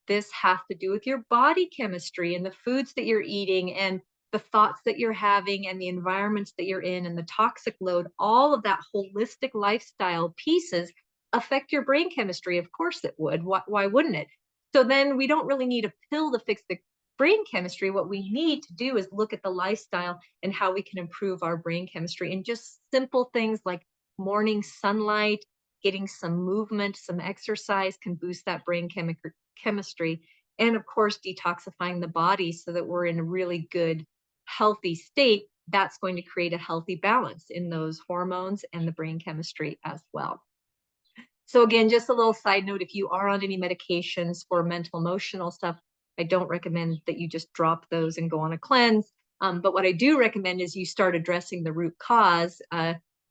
This has to do with your body chemistry and the foods that you're eating and the thoughts that you're having and the environments that you're in and the toxic load. All of that holistic lifestyle pieces affect your brain chemistry. Of course it would. Why wouldn't it? So then we don't really need a pill to fix the brain chemistry. What we need to do is look at the lifestyle and how we can improve our brain chemistry, and just simple things like morning sunlight, getting some movement, some exercise can boost that brain chemistry. And of course, detoxifying the body so that we're in a really good, healthy state. That's going to create a healthy balance in those hormones and the brain chemistry as well. So again, just a little side note, if you are on any medications for mental, emotional stuff, I don't recommend that you just drop those and go on a cleanse. But what I do recommend is you start addressing the root cause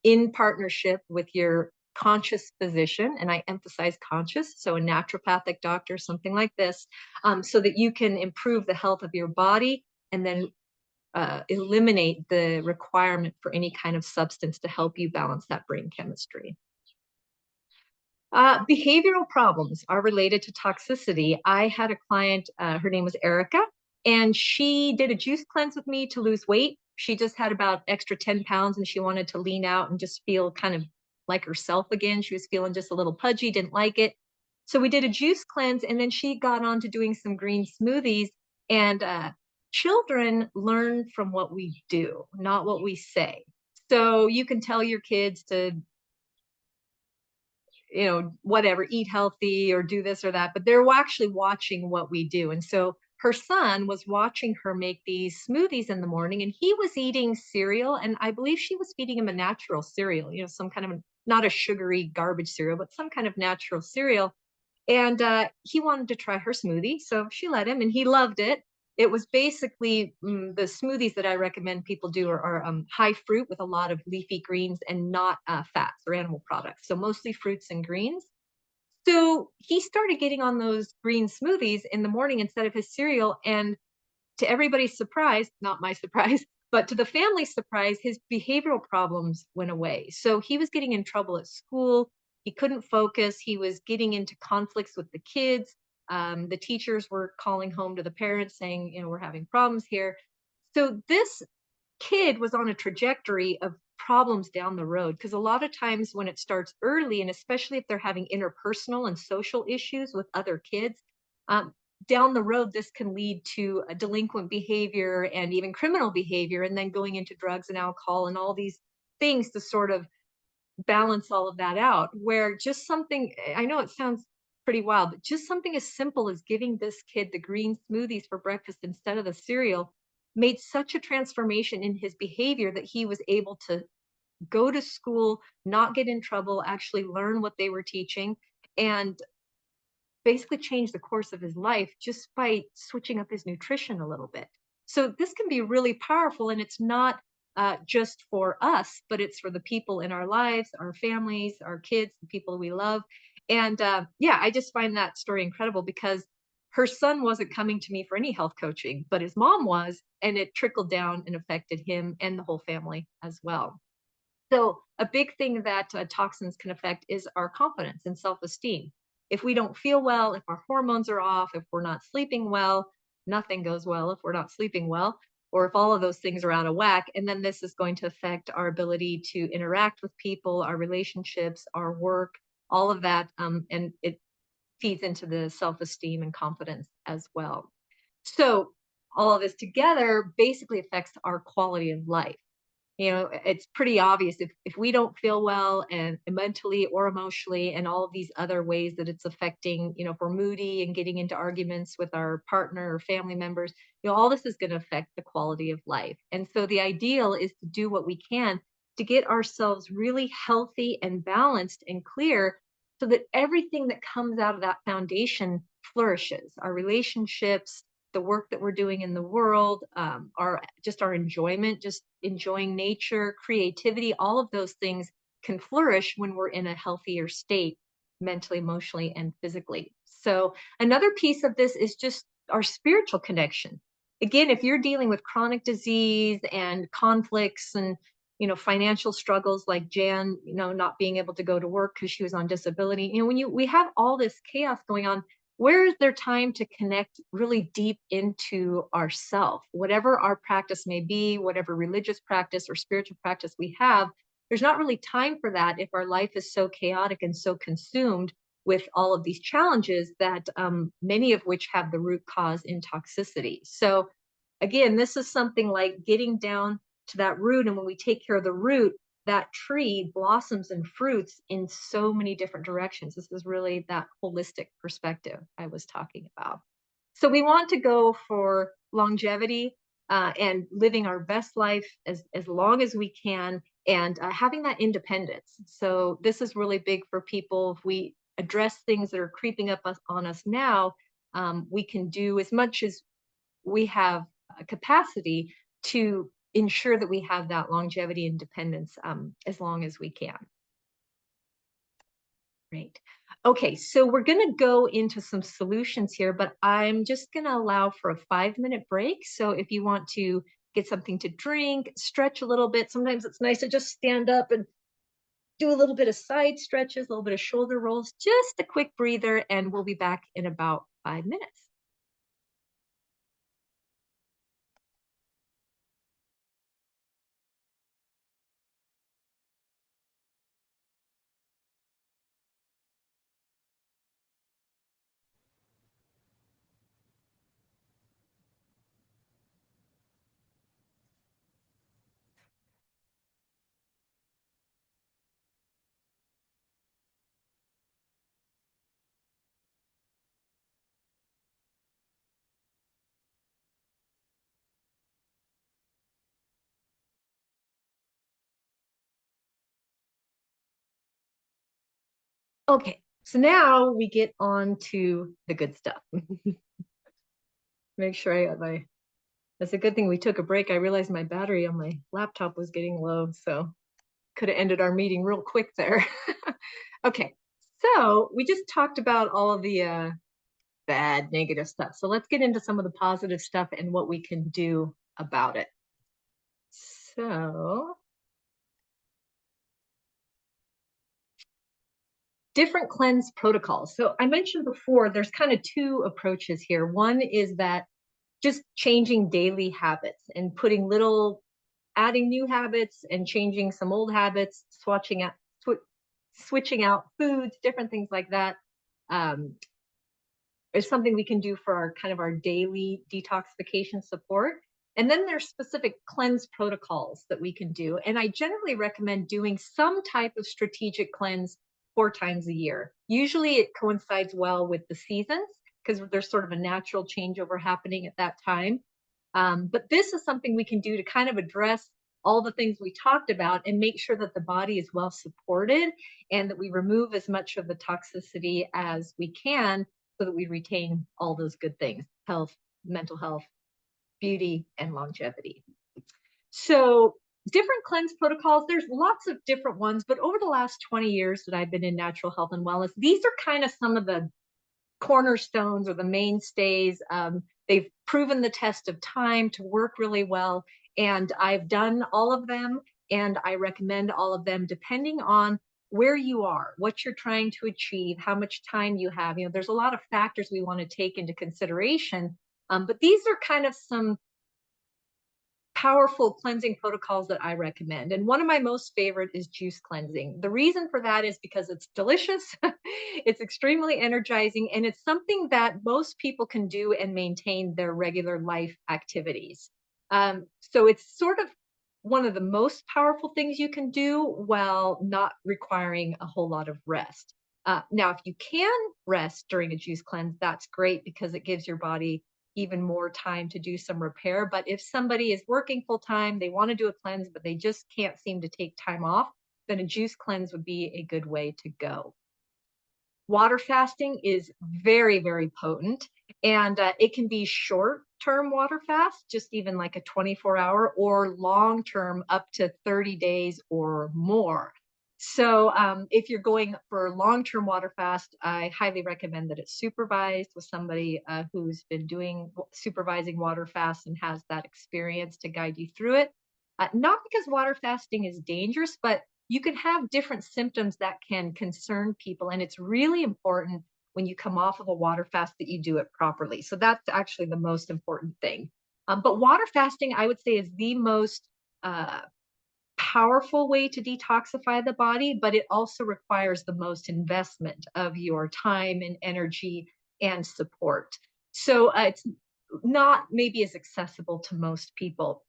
in partnership with your conscious physician, and I emphasize conscious, so a naturopathic doctor, something like this, so that you can improve the health of your body and then eliminate the requirement for any kind of substance to help you balance that brain chemistry. Behavioral problems are related to toxicity. I had a client, her name was Erica, and she did a juice cleanse with me to lose weight. She just had about extra 10 pounds and she wanted to lean out and just feel kind of like herself again. She was feeling just a little pudgy, didn't like it. So we did a juice cleanse, and then she got on to doing some green smoothies. And children learn from what we do, not what we say. So you can tell your kids to, whatever, eat healthy or do this or that, but they're actually watching what we do. And so her son was watching her make these smoothies in the morning, and he was eating cereal. And I believe she was feeding him a natural cereal, some kind of, not a sugary garbage cereal, but some kind of natural cereal. And he wanted to try her smoothie. So she let him, and he loved it. it was basically the smoothies that I recommend people do are high fruit with a lot of leafy greens and not fats or animal products. So mostly fruits and greens. So he started getting on those green smoothies in the morning instead of his cereal. And to everybody's surprise, not my surprise, but to the family's surprise, his behavioral problems went away. So he was getting in trouble at school. He couldn't focus. He was getting into conflicts with the kids. The teachers were calling home to the parents saying, we're having problems here. So this kid was on a trajectory of problems down the road because a lot of times when it starts early, and especially if they're having interpersonal and social issues with other kids, um, down the road this can lead to a delinquent behavior and even criminal behavior, and then going into drugs and alcohol and all these things to sort of balance all of that out. Where just something, I know it sounds pretty wild, but just something as simple as giving this kid the green smoothies for breakfast instead of the cereal made such a transformation in his behavior that he was able to go to school, not get in trouble, actually learn what they were teaching, and basically change the course of his life just by switching up his nutrition a little bit. So this can be really powerful, and it's not just for us, but it's for the people in our lives, our families, our kids, the people we love. And yeah, I just find that story incredible because her son wasn't coming to me for any health coaching, but his mom was, and it trickled down and affected him and the whole family as well. So a big thing that toxins can affect is our confidence and self-esteem. If we don't feel well, if our hormones are off, if we're not sleeping well, nothing goes well if we're not sleeping well, or if all of those things are out of whack. And then this is going to affect our ability to interact with people, our relationships, our work, all of that. And it feeds into the self-esteem and confidence as well. So all of this together basically affects our quality of life. It's pretty obvious if we don't feel well and mentally or emotionally and all of these other ways that it's affecting, if we're moody and getting into arguments with our partner or family members, all this is going to affect the quality of life. And so the ideal is to do what we can to get ourselves really healthy and balanced and clear so that everything that comes out of that foundation flourishes. Our relationships, the work that we're doing in the world, our enjoyment, just enjoying nature, creativity, all of those things can flourish when we're in a healthier state, mentally, emotionally, and physically. So another piece of this is just our spiritual connection. Again, if you're dealing with chronic disease and conflicts and financial struggles like Jan, not being able to go to work because she was on disability, when we have all this chaos going on, where is there time to connect really deep into ourself? Whatever our practice may be, whatever religious practice or spiritual practice we have, there's not really time for that if our life is so chaotic and so consumed with all of these challenges that many of which have the root cause in toxicity. So again, this is something like getting down to that root. And when we take care of the root, that tree blossoms and fruits in so many different directions. This is really that holistic perspective I was talking about. So we want to go for longevity and living our best life as long as we can and having that independence. So this is really big for people. If we address things that are creeping up on us now, we can do as much as we have capacity to ensure that we have that longevity and independence as long as we can. Great. Okay, so we're going to go into some solutions here, but I'm just going to allow for a 5-minute break. So if you want to get something to drink, stretch a little bit, sometimes it's nice to just stand up and do a little bit of side stretches, a little bit of shoulder rolls, just a quick breather, and we'll be back in about 5 minutes. Okay, so now we get on to the good stuff. Make sure I got my, that's a good thing we took a break. I realized my battery on my laptop was getting low, so could have ended our meeting real quick there. Okay, so we just talked about all of the bad, negative stuff. So let's get into some of the positive stuff and what we can do about it. So, different cleanse protocols. So I mentioned before, there's kind of two approaches here. One is that just changing daily habits and putting little, adding new habits and changing some old habits, switching out foods, different things like that. Um, is something we can do for our kind of our daily detoxification support. And then there's specific cleanse protocols that we can do. And I generally recommend doing some type of strategic cleanse 4 times a year. Usually it coincides well with the seasons because there's sort of a natural changeover happening at that time. But this is something we can do to kind of address all the things we talked about and make sure that the body is well supported and that we remove as much of the toxicity as we can so that we retain all those good things: health, mental health, beauty, and longevity. So different cleanse protocols, there's lots of different ones, but over the last 20 years that I've been in natural health and wellness, these are kind of some of the cornerstones or the mainstays. They've proven the test of time to work really well. And I've done all of them, and I recommend all of them depending on where you are, what you're trying to achieve, how much time you have. There's a lot of factors we want to take into consideration. But these are kind of some powerful cleansing protocols that I recommend. And one of my most favorite is juice cleansing. The reason for that is because it's delicious, it's extremely energizing, and it's something that most people can do and maintain their regular life activities. So it's sort of one of the most powerful things you can do while not requiring a whole lot of rest. Now, if you can rest during a juice cleanse, that's great because it gives your body even more time to do some repair. But if somebody is working full time, they want to do a cleanse, but they just can't seem to take time off, then a juice cleanse would be a good way to go. Water fasting is very, very potent, and it can be short-term water fast, just even like a 24-hour, or long-term up to 30 days or more. So if you're going for long-term water fast, I highly recommend that it's supervised with somebody who's been doing supervising water fast and has that experience to guide you through it. Not because water fasting is dangerous, but you can have different symptoms that can concern people. And it's really important when you come off of a water fast that you do it properly. So that's actually the most important thing. But water fasting, I would say, is the most powerful way to detoxify the body, but it also requires the most investment of your time and energy and support. So it's not maybe as accessible to most people.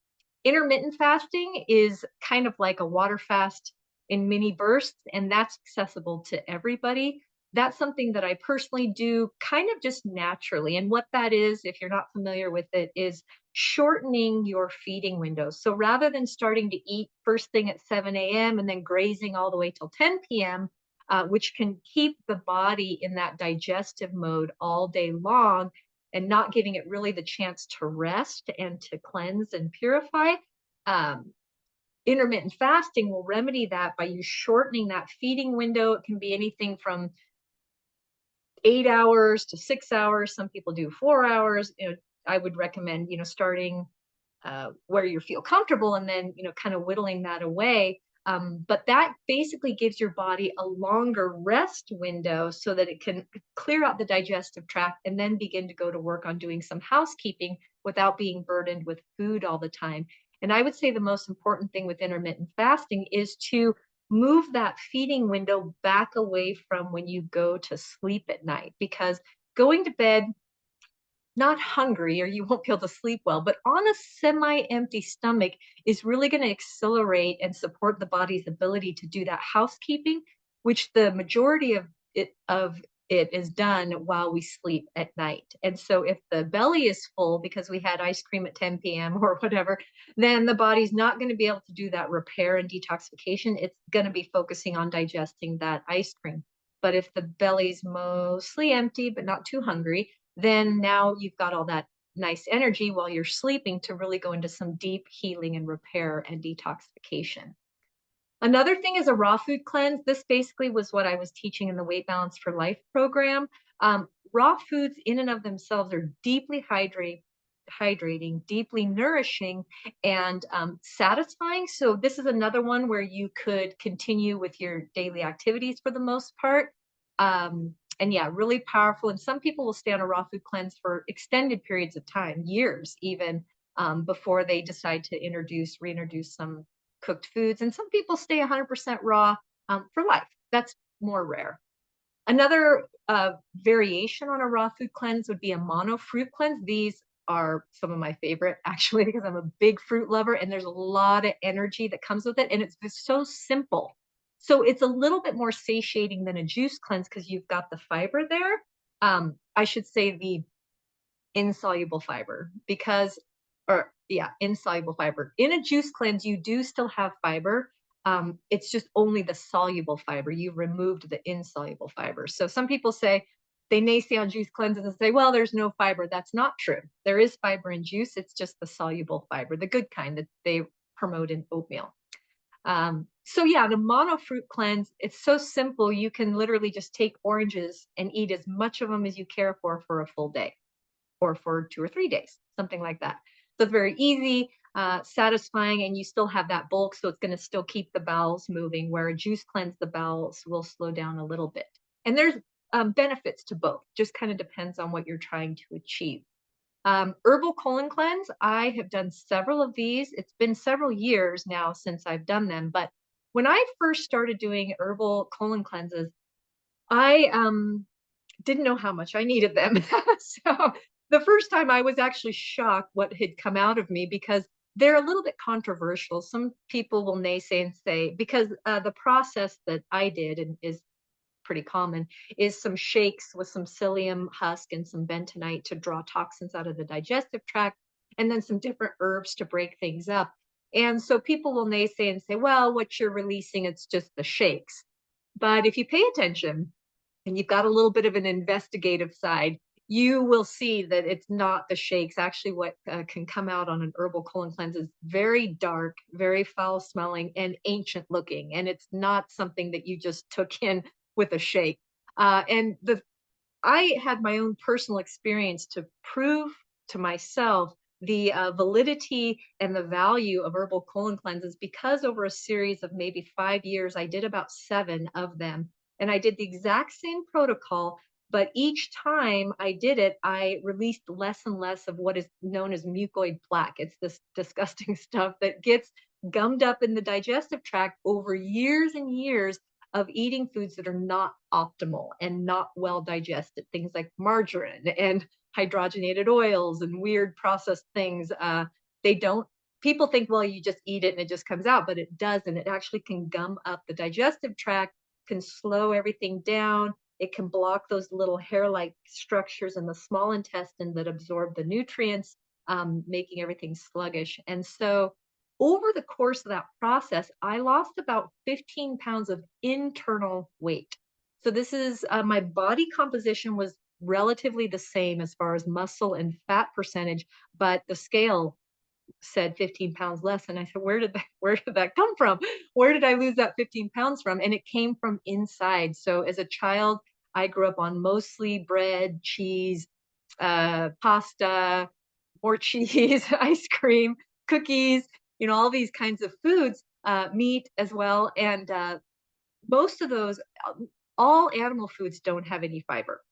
Intermittent fasting is kind of like a water fast in mini bursts, and that's accessible to everybody. That's something that I personally do kind of just naturally. And what that is, if you're not familiar with it, is shortening your feeding windows. So rather than starting to eat first thing at 7 a.m. and then grazing all the way till 10 p.m., which can keep the body in that digestive mode all day long and not giving it really the chance to rest and to cleanse and purify. Intermittent fasting will remedy that by you shortening that feeding window. It can be anything from 8 hours to 6 hours. Some people do 4 hours. I would recommend, starting where you feel comfortable and then, kind of whittling that away. But that basically gives your body a longer rest window so that it can clear out the digestive tract and then begin to go to work on doing some housekeeping without being burdened with food all the time. And I would say the most important thing with intermittent fasting is to move that feeding window back away from when you go to sleep at night, because going to bed not hungry or you won't be able to sleep well, but on a semi-empty stomach is really going to accelerate and support the body's ability to do that housekeeping, which the majority of it is done while we sleep at night. And so if the belly is full because we had ice cream at 10 p.m. or whatever, then the body's not going to be able to do that repair and detoxification. It's going to be focusing on digesting that ice cream. But if the belly's mostly empty but not too hungry, then now you've got all that nice energy while you're sleeping to really go into some deep healing and repair and detoxification. Another thing is a raw food cleanse. This basically was what I was teaching in the Weight Balance for Life program. Raw foods in and of themselves are deeply hydrating, deeply nourishing, and satisfying. So this is another one where you could continue with your daily activities for the most part. And yeah, really powerful. And some people will stay on a raw food cleanse for extended periods of time, years even, before they decide to reintroduce some cooked foods. And some people stay 100% raw for life. That's more rare. Another variation on a raw food cleanse would be a mono fruit cleanse. These are some of my favorite, actually, because I'm a big fruit lover and there's a lot of energy that comes with it. And it's so simple. So it's a little bit more satiating than a juice cleanse because you've got the fiber there. I should say the insoluble fiber because, or yeah, insoluble fiber. In a juice cleanse, you do still have fiber. It's just only the soluble fiber. You've removed the insoluble fiber. So some people say, they naysay on juice cleanses and say, well, there's no fiber. That's not true. There is fiber in juice. It's just the soluble fiber, the good kind that they promote in oatmeal. So yeah, the mono fruit cleanse, it's so simple. You can literally just take oranges and eat as much of them as you care for a full day or for 2 or 3 days, something like that. So it's very easy, satisfying, and you still have that bulk, so it's going to still keep the bowels moving, where a juice cleanse, the bowels will slow down a little bit. And there's benefits to both, just kind of depends on what you're trying to achieve. Herbal colon cleanse, I have done several of these. It's been several years now since I've done them, but when I first started doing herbal colon cleanses, I didn't know how much I needed them. So the first time I was actually shocked what had come out of me because they're a little bit controversial. Some people will naysay and say, because the process that I did and is pretty common is some shakes with some psyllium husk and some bentonite to draw toxins out of the digestive tract, and then some different herbs to break things up. And so people will naysay and say, well, what you're releasing, it's just the shakes. But if you pay attention, and you've got a little bit of an investigative side, you will see that it's not the shakes. Actually, what can come out on an herbal colon cleanse is very dark, very foul smelling, and ancient looking. And it's not something that you just took in with a shake. I had my own personal experience to prove to myself the validity and the value of herbal colon cleanses because over a series of maybe 5 years, I did about 7 of them. And I did the exact same protocol, but each time I did it, I released less and less of what is known as mucoid plaque. It's this disgusting stuff that gets gummed up in the digestive tract over years and years of eating foods that are not optimal and not well digested, things like margarine and hydrogenated oils and weird processed things. They don't, people think, well, you just eat it and it just comes out, but it doesn't. It actually can gum up the digestive tract, can slow everything down. It can block those little hair-like structures in the small intestine that absorb the nutrients, making everything sluggish. And so over the course of that process, I lost about 15 pounds of internal weight. So this is my body composition was relatively the same as far as muscle and fat percentage, but the scale said 15 pounds less. And I said, where did that come from? Where did I lose that 15 pounds from? And it came from inside. So as a child, I grew up on mostly bread, cheese, pasta, more cheese, ice cream, cookies, all these kinds of foods, meat as well. And most of those, all animal foods don't have any fiber.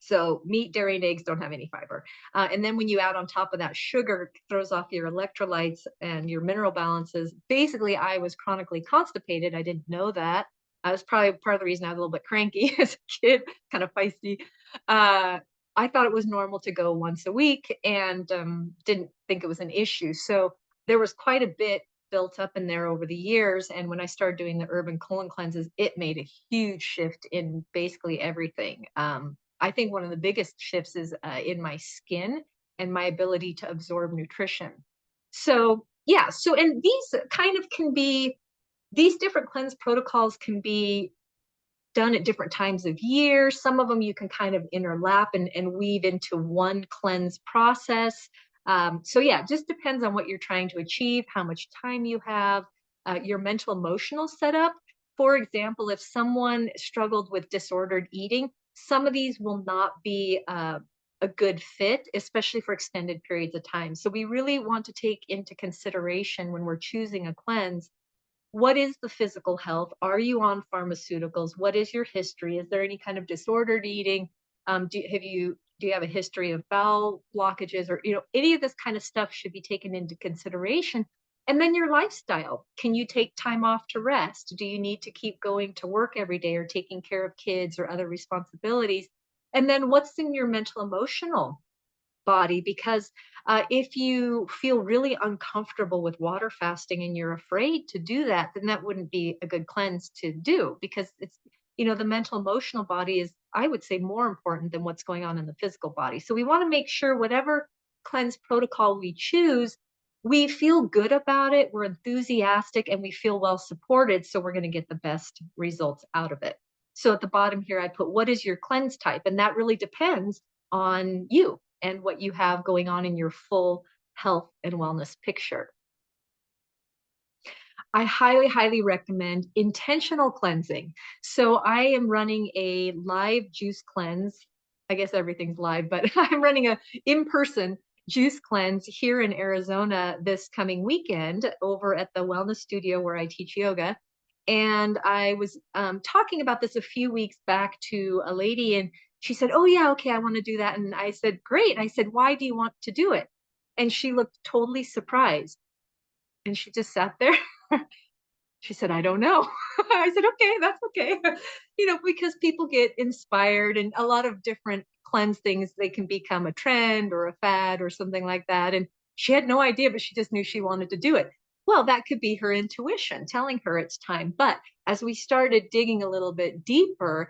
So meat, dairy, and eggs don't have any fiber. And then when you add on top of that sugar, it throws off your electrolytes and your mineral balances. Basically, I was chronically constipated. I didn't know that. I was probably part of the reason I was a little bit cranky as a kid, kind of feisty. I thought it was normal to go once a week and didn't think it was an issue. So there was quite a bit built up in there over the years. And when I started doing the urban colon cleanses, it made a huge shift in basically everything. I think one of the biggest shifts is in my skin and my ability to absorb nutrition. So yeah, and these kind of can be, these different cleanse protocols can be done at different times of year. Some of them you can kind of interlap and weave into one cleanse process. So yeah, it just depends on what you're trying to achieve, how much time you have, your mental emotional setup. For example, if someone struggled with disordered eating, some of these will not be a good fit, especially for extended periods of time. So we really want to take into consideration when we're choosing a cleanse, what is the physical health? Are you on pharmaceuticals? What is your history? Is there any kind of disordered eating? Do you have a history of bowel blockages, or any of this kind of stuff should be taken into consideration. And then your lifestyle. Can you take time off to rest? Do you need to keep going to work every day or taking care of kids or other responsibilities? And then what's in your mental emotional body? Because if you feel really uncomfortable with water fasting and you're afraid to do that, then that wouldn't be a good cleanse to do, because the mental emotional body is, I would say, more important than what's going on in the physical body. So we want to make sure whatever cleanse protocol we choose, we feel good about it, we're enthusiastic, and we feel well supported. So we're going to get the best results out of it. So at the bottom here, I put, what is your cleanse type? And that really depends on you and what you have going on in your full health and wellness picture. I highly, highly recommend intentional cleansing. So I am running a live juice cleanse. I guess everything's live, but I'm running a in-person juice cleanse here in Arizona this coming weekend over at the wellness studio where I teach yoga. And I was talking about this a few weeks back to a lady, and she said, "Oh, yeah, okay, I want to do that." And I said, "Great." And I said, "Why do you want to do it?" And she looked totally surprised. And she just sat there. She said, "I don't know." I said, "Okay, that's okay." Because people get inspired, and a lot of different cleanse things, they can become a trend or a fad or something like that. And she had no idea, but she just knew she wanted to do it. Well, that could be her intuition telling her it's time. But as we started digging a little bit deeper,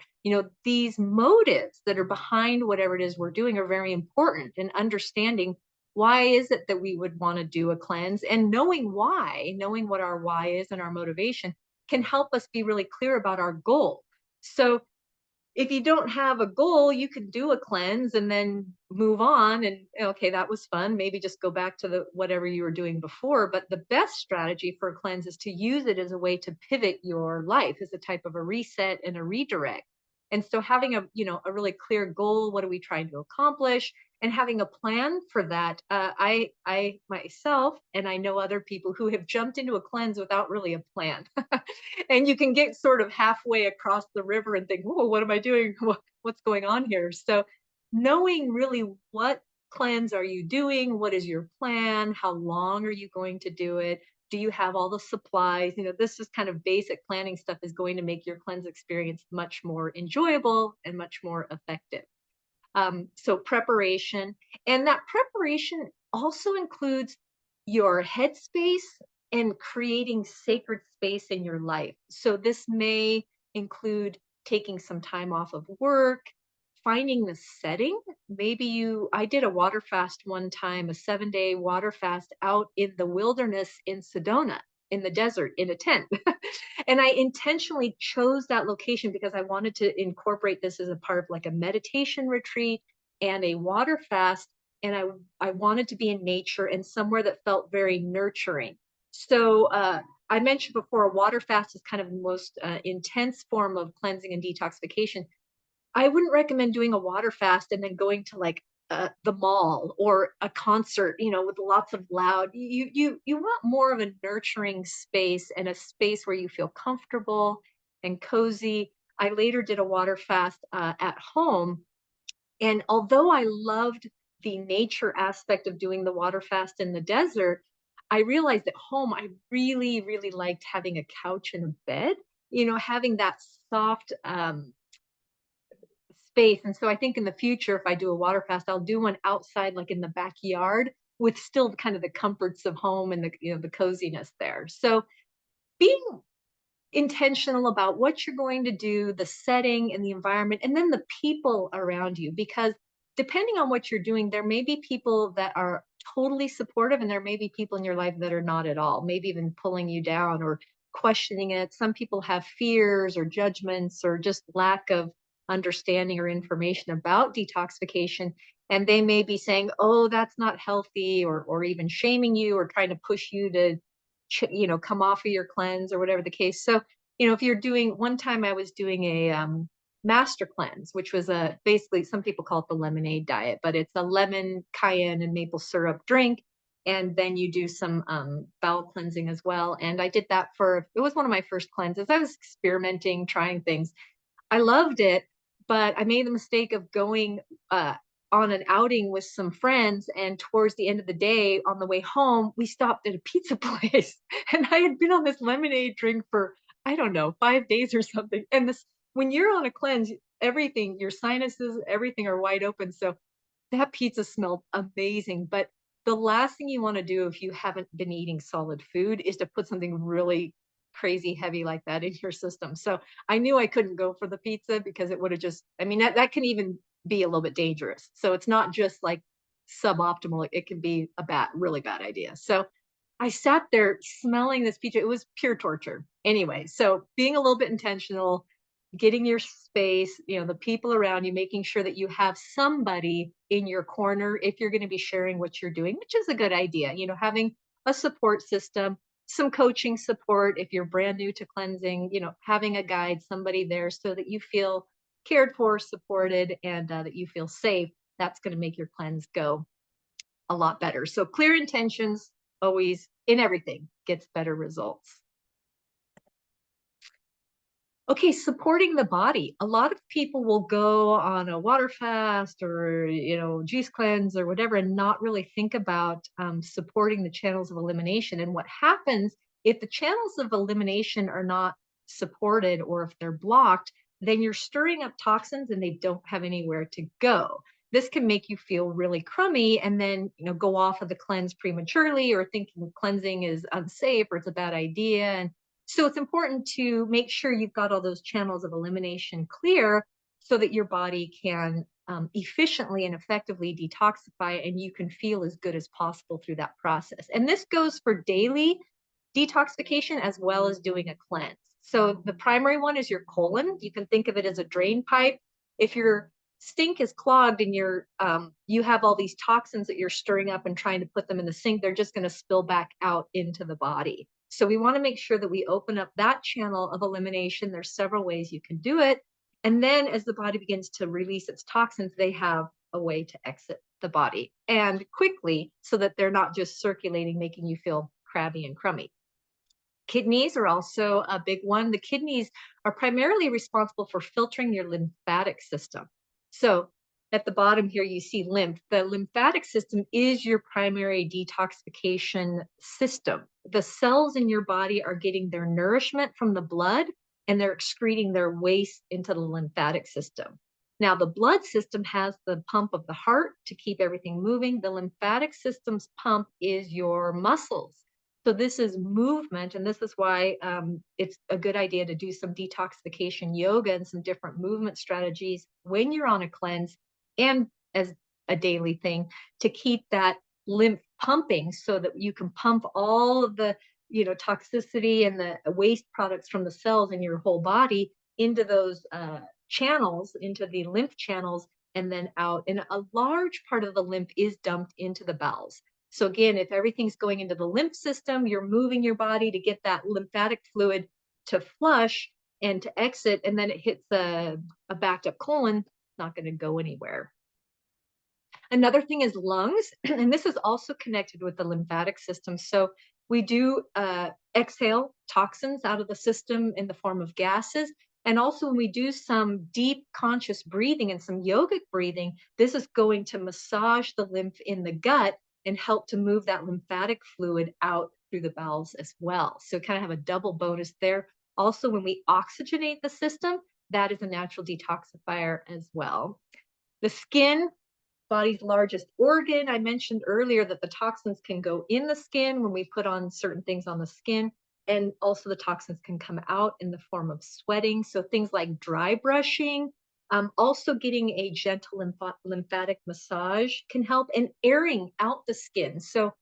these motives that are behind whatever it is we're doing are very important, and understanding why is it that we would want to do a cleanse, and knowing what our why is and our motivation can help us be really clear about our goal. So if you don't have a goal, you can do a cleanse and then move on, and okay, that was fun, maybe just go back to the whatever you were doing before. But the best strategy for a cleanse is to use it as a way to pivot your life, as a type of a reset and a redirect. And so having a really clear goal, what are we trying to accomplish, and having a plan for that. I myself, and I know other people who have jumped into a cleanse without really a plan. And you can get sort of halfway across the river and think, "Whoa, what am I doing? What's going on here?" So knowing really what cleanse are you doing, what is your plan, how long are you going to do it, do you have all the supplies? This is kind of basic planning stuff, is going to make your cleanse experience much more enjoyable and much more effective. So preparation, and that preparation also includes your headspace and creating sacred space in your life. So this may include taking some time off of work, finding the setting. I did a water fast one time, a 7-day water fast out in the wilderness in Sedona, in the desert, in a tent. And I intentionally chose that location because I wanted to incorporate this as a part of like a meditation retreat and a water fast. And I wanted to be in nature and somewhere that felt very nurturing. So I mentioned before, a water fast is kind of the most intense form of cleansing and detoxification. I wouldn't recommend doing a water fast and then going to like the mall or a concert, with lots of loud. You want more of a nurturing space, and a space where you feel comfortable and cozy. I later did a water fast at home, and although I loved the nature aspect of doing the water fast in the desert, I realized at home I really, really liked having a couch and a bed. Having that soft space. And so I think in the future, if I do a water fast, I'll do one outside, like in the backyard, with still kind of the comforts of home and the coziness there. So being intentional about what you're going to do, the setting and the environment, and then the people around you, because depending on what you're doing, there may be people that are totally supportive, and there may be people in your life that are not at all, maybe even pulling you down or questioning it. Some people have fears or judgments or just lack of understanding or information about detoxification. And they may be saying, oh, that's not healthy, or even shaming you or trying to push you to, come off of your cleanse or whatever the case. So, if you're doing, one time I was doing a master cleanse, which was basically, some people call it the lemonade diet, but it's a lemon, cayenne, and maple syrup drink. And then you do some bowel cleansing as well. And I did that it was one of my first cleanses. I was experimenting, trying things. I loved it, but I made the mistake of going on an outing with some friends. And towards the end of the day, on the way home, we stopped at a pizza place. And I had been on this lemonade drink for, I don't know, 5 days or something. And when you're on a cleanse, everything, your sinuses, everything are wide open. So that pizza smelled amazing. But the last thing you want to do if you haven't been eating solid food is to put something really crazy heavy like that in your system. So I knew I couldn't go for the pizza because it would have just, I mean, that can even be a little bit dangerous. So it's not just like suboptimal, it can be a really bad idea. So I sat there smelling this pizza. It was pure torture. Anyway, so being a little bit intentional, getting your space, the people around you, making sure that you have somebody in your corner if you're going to be sharing what you're doing, which is a good idea. Having a support system, some coaching support if you're brand new to cleansing, having a guide, somebody there so that you feel cared for, supported, and that you feel safe. That's going to make your cleanse go a lot better. So clear intentions always in everything gets better results. Okay, supporting the body. A lot of people will go on a water fast or, juice cleanse or whatever, and not really think about supporting the channels of elimination. And what happens if the channels of elimination are not supported, or if they're blocked, then you're stirring up toxins and they don't have anywhere to go. This can make you feel really crummy and then, go off of the cleanse prematurely, or thinking cleansing is unsafe or it's a bad idea. And so it's important to make sure you've got all those channels of elimination clear so that your body can efficiently and effectively detoxify, and you can feel as good as possible through that process. And this goes for daily detoxification as well as doing a cleanse. So the primary one is your colon. You can think of it as a drain pipe. If your sink is clogged and you have all these toxins that you're stirring up and trying to put them in the sink, they're just going to spill back out into the body. So we want to make sure that we open up that channel of elimination. There's several ways you can do it. And then as the body begins to release its toxins, they have a way to exit the body, and quickly, so that they're not just circulating, making you feel crabby and crummy. Kidneys are also a big one. The kidneys are primarily responsible for filtering your lymphatic system. So at the bottom here, you see lymph. The lymphatic system is your primary detoxification system. The cells in your body are getting their nourishment from the blood, and they're excreting their waste into the lymphatic system. Now, the blood system has the pump of the heart to keep everything moving. The lymphatic system's pump is your muscles. So this is movement, and this is why it's a good idea to do some detoxification yoga and some different movement strategies when you're on a cleanse, and as a daily thing, to keep that lymph pumping so that you can pump all of the toxicity and the waste products from the cells in your whole body into those channels, into the lymph channels, and then out. And a large part of the lymph is dumped into the bowels. So again, if everything's going into the lymph system, you're moving your body to get that lymphatic fluid to flush and to exit, and then it hits a backed up colon, it's not going to go anywhere. Another thing is lungs, and this is also connected with the lymphatic system. So we do exhale toxins out of the system in the form of gases. And also when we do some deep conscious breathing and some yogic breathing, this is going to massage the lymph in the gut and help to move that lymphatic fluid out through the bowels as well. So kind of have a double bonus there. Also, when we oxygenate the system, that is a natural detoxifier as well. The skin, body's largest organ. I mentioned earlier that the toxins can go in the skin when we put on certain things on the skin, and also the toxins can come out in the form of sweating. So things like dry brushing, also getting a gentle lymphatic massage can help, and airing out the skin. So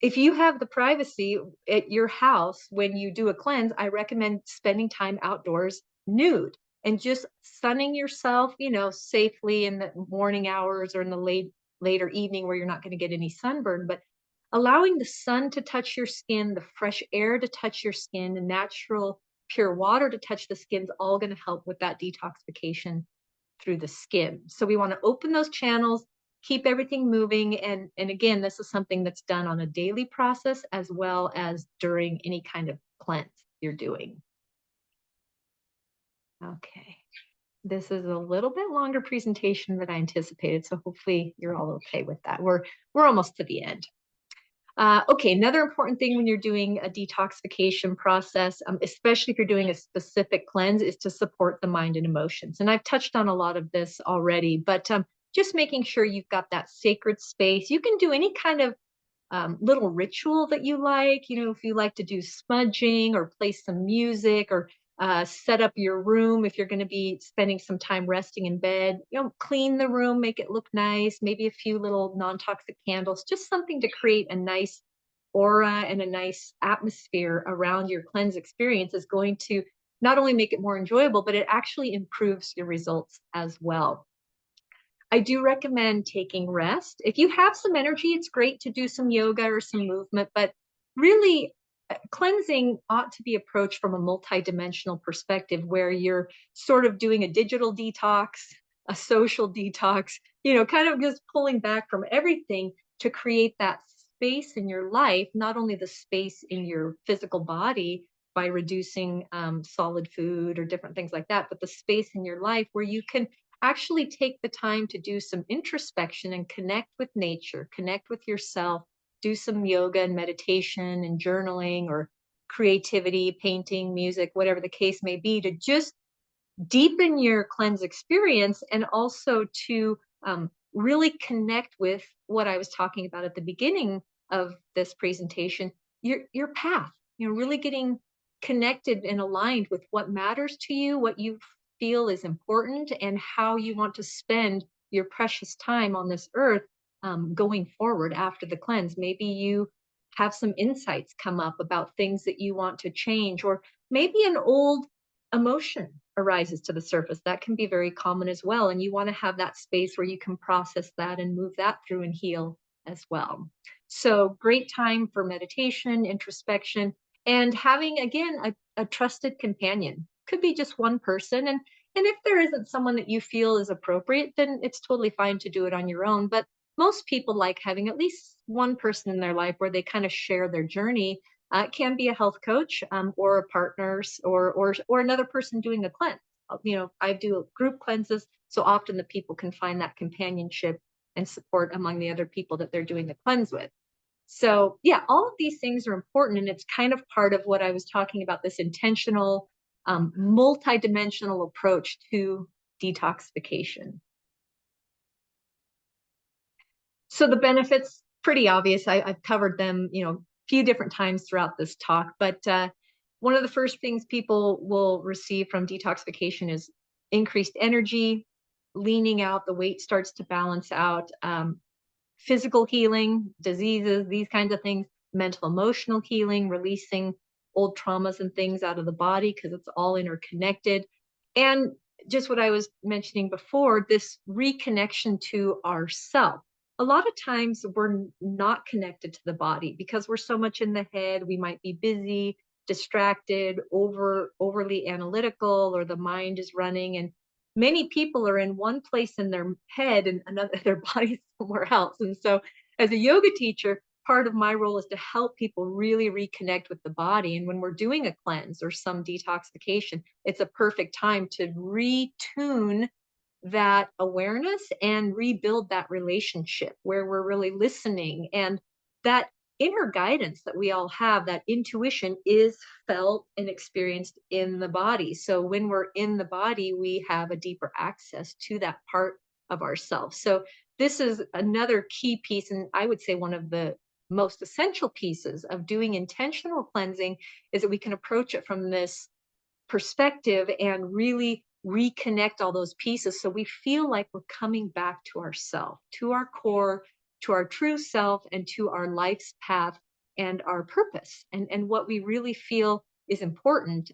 If you have the privacy at your house when you do a cleanse, I recommend spending time outdoors nude and just sunning yourself, safely in the morning hours or in the later evening where you're not going to get any sunburn, but allowing the sun to touch your skin, the fresh air to touch your skin, the natural pure water to touch the skin is all going to help with that detoxification through the skin. So we want to open those channels, keep everything moving. And again, this is something that's done on a daily process as well as during any kind of cleanse you're doing. Okay. This is a little bit longer presentation than I anticipated, so hopefully you're all okay with that. We're almost to the end. Okay, another important thing when you're doing a detoxification process, especially if you're doing a specific cleanse, is to support the mind and emotions. And I've touched on a lot of this already, but just making sure you've got that sacred space. You can do any kind of little ritual that you like. If you like to do smudging or play some music or set up your room if you're going to be spending some time resting in bed, clean the room, make it look nice, maybe a few little non-toxic candles, just something to create a nice aura and a nice atmosphere around your cleanse experience is going to not only make it more enjoyable, but it actually improves your results as well. I do recommend taking rest. If you have some energy, it's great to do some yoga or some movement, but really cleansing ought to be approached from a multidimensional perspective where you're sort of doing a digital detox, a social detox, kind of just pulling back from everything to create that space in your life, not only the space in your physical body by reducing solid food or different things like that, but the space in your life where you can actually take the time to do some introspection and connect with nature, connect with yourself, do some yoga and meditation and journaling or creativity, painting, music, whatever the case may be, to just deepen your cleanse experience and also to really connect with what I was talking about at the beginning of this presentation, your path, really getting connected and aligned with what matters to you, what you feel is important, and how you want to spend your precious time on this earth going forward after the cleanse. Maybe you have some insights come up about things that you want to change, or maybe an old emotion arises to the surface. That can be very common as well. And you want to have that space where you can process that and move that through and heal as well. So great time for meditation, introspection, and having, again, a trusted companion. Could be just one person. And if there isn't someone that you feel is appropriate, then it's totally fine to do it on your own. But most people like having at least one person in their life where they kind of share their journey. It can be a health coach or a partner or another person doing a cleanse. I do group cleanses, so often the people can find that companionship and support among the other people that they're doing the cleanse with. So yeah, all of these things are important, and it's kind of part of what I was talking about, this intentional, multidimensional approach to detoxification. So the benefits, pretty obvious. I've covered them, a few different times throughout this talk, but one of the first things people will receive from detoxification is increased energy, leaning out, the weight starts to balance out, physical healing, diseases, these kinds of things, mental, emotional healing, releasing old traumas and things out of the body because it's all interconnected. And just what I was mentioning before, this reconnection to ourself. A lot of times we're not connected to the body because we're so much in the head. We might be busy, distracted, overly analytical, or the mind is running. And many people are in one place in their head and another their body somewhere else. And so as a yoga teacher, part of my role is to help people really reconnect with the body. And when we're doing a cleanse or some detoxification, it's a perfect time to retune that awareness and rebuild that relationship where we're really listening. And that inner guidance that we all have, that intuition, is felt and experienced in the body. So when we're in the body, we have a deeper access to that part of ourselves. So this is another key piece, and I would say one of the most essential pieces of doing intentional cleansing, is that we can approach it from this perspective and really reconnect all those pieces so we feel like we're coming back to ourselves, to our core, to our true self and to our life's path and our purpose and what we really feel is important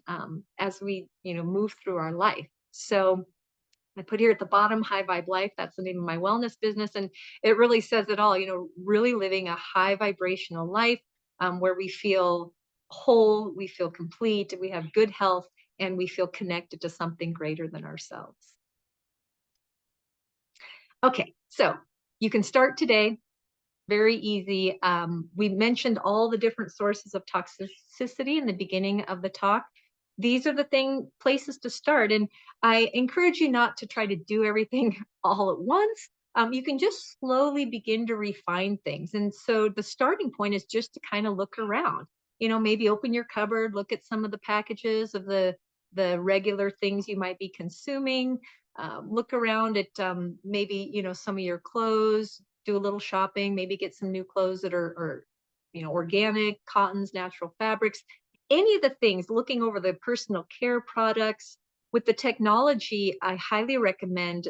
as we, move through our life. So I put here at the bottom, High Vibe Life. That's the name of my wellness business. And it really says it all, really living a high vibrational life where we feel whole, we feel complete, we have good health, and we feel connected to something greater than ourselves. Okay, so you can start today. Very easy. We mentioned all the different sources of toxicity in the beginning of the talk. These are the places to start. And I encourage you not to try to do everything all at once. You can just slowly begin to refine things. And so the starting point is just to kind of look around, maybe open your cupboard, look at some of the packages of the regular things you might be consuming. Look around at maybe, some of your clothes, do a little shopping, maybe get some new clothes that are organic, cottons, natural fabrics, any of the things, looking over the personal care products. With the technology, I highly recommend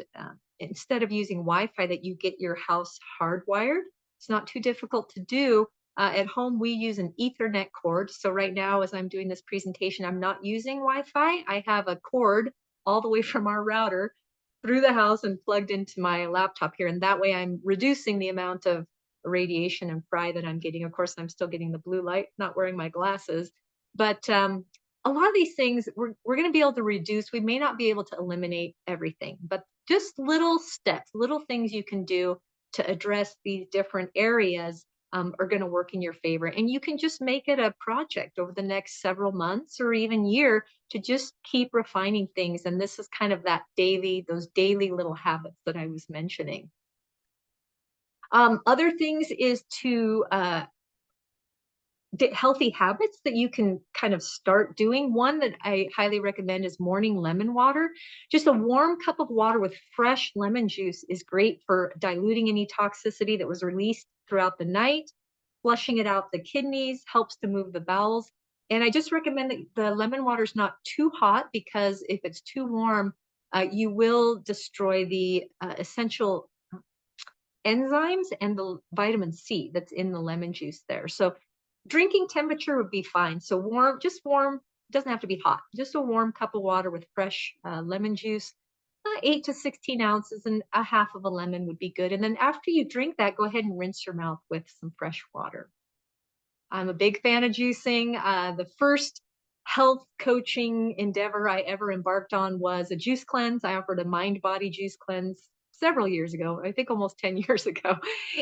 instead of using Wi-Fi that you get your house hardwired. It's not too difficult to do. At home, we use an Ethernet cord. So right now, as I'm doing this presentation, I'm not using Wi-Fi. I have a cord all the way from our router through the house and plugged into my laptop here. And that way I'm reducing the amount of radiation and fry that I'm getting. Of course, I'm still getting the blue light, not wearing my glasses. But a lot of these things we're going to be able to reduce. We may not be able to eliminate everything, but just little steps, little things you can do to address these different areas are going to work in your favor. And you can just make it a project over the next several months or even year to just keep refining things. And this is kind of those daily little habits that I was mentioning. Other things is to healthy habits that you can kind of start doing. One that I highly recommend is morning lemon water. Just a warm cup of water with fresh lemon juice is great for diluting any toxicity that was released throughout the night. Flushing it out the kidneys helps to move the bowels. And I just recommend that the lemon water is not too hot, because if it's too warm, you will destroy the essential enzymes and the vitamin C that's in the lemon juice there. So drinking temperature would be fine. So warm, just warm, doesn't have to be hot. Just a warm cup of water with fresh lemon juice, 8 to 16 ounces, and a half of a lemon would be good. And then after you drink that, go ahead and rinse your mouth with some fresh water. I'm a big fan of juicing. The first health coaching endeavor I ever embarked on was a juice cleanse. I offered a mind-body juice cleanse several years ago, I think almost 10 years ago.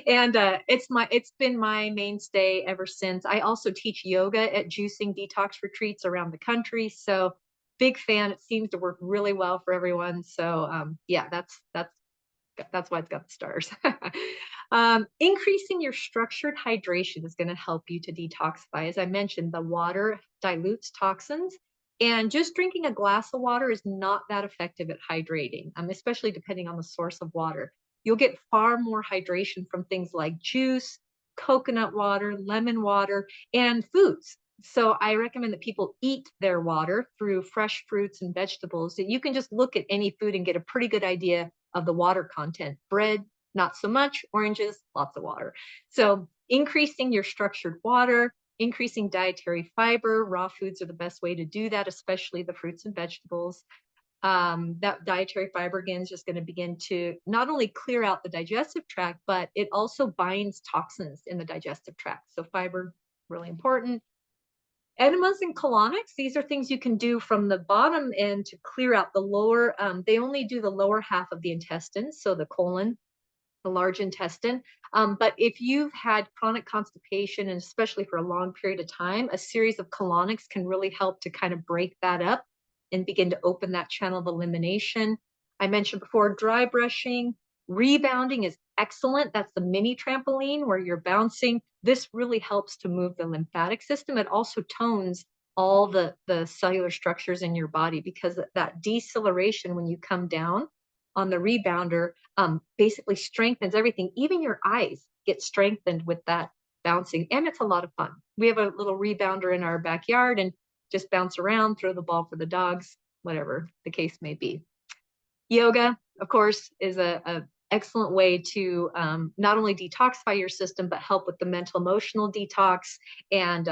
And it's been my mainstay ever since. I also teach yoga at juicing detox retreats around the country. So big fan. It seems to work really well for everyone. So yeah, that's why it's got the stars. Increasing your structured hydration is going to help you to detoxify. As I mentioned, the water dilutes toxins, and just drinking a glass of water is not that effective at hydrating, especially depending on the source of water. You'll get far more hydration from things like juice, coconut water, lemon water, and foods. So I recommend that people eat their water through fresh fruits and vegetables. So you can just look at any food and get a pretty good idea of the water content. Bread, not so much. Oranges, lots of water. So increasing your structured water, increasing dietary fiber. Raw foods are the best way to do that, especially the fruits and vegetables. That dietary fiber, again, is just going to begin to not only clear out the digestive tract, but it also binds toxins in the digestive tract. So fiber, really important. Enemas and colonics, these are things you can do from the bottom end to clear out the lower. They only do the lower half of the intestine, so the colon, the large intestine. But if you've had chronic constipation, and especially for a long period of time, a series of colonics can really help to kind of break that up and begin to open that channel of elimination. I mentioned before, dry brushing. Rebounding is excellent. That's the mini trampoline where you're bouncing. This really helps to move the lymphatic system. It also tones all the cellular structures in your body, because that deceleration when you come down on the rebounder basically strengthens everything. Even your eyes get strengthened with that bouncing, and it's a lot of fun. We have a little rebounder in our backyard and just bounce around, throw the ball for the dogs, whatever the case may be. Yoga, of course, is a excellent way to not only detoxify your system, but help with the mental emotional detox and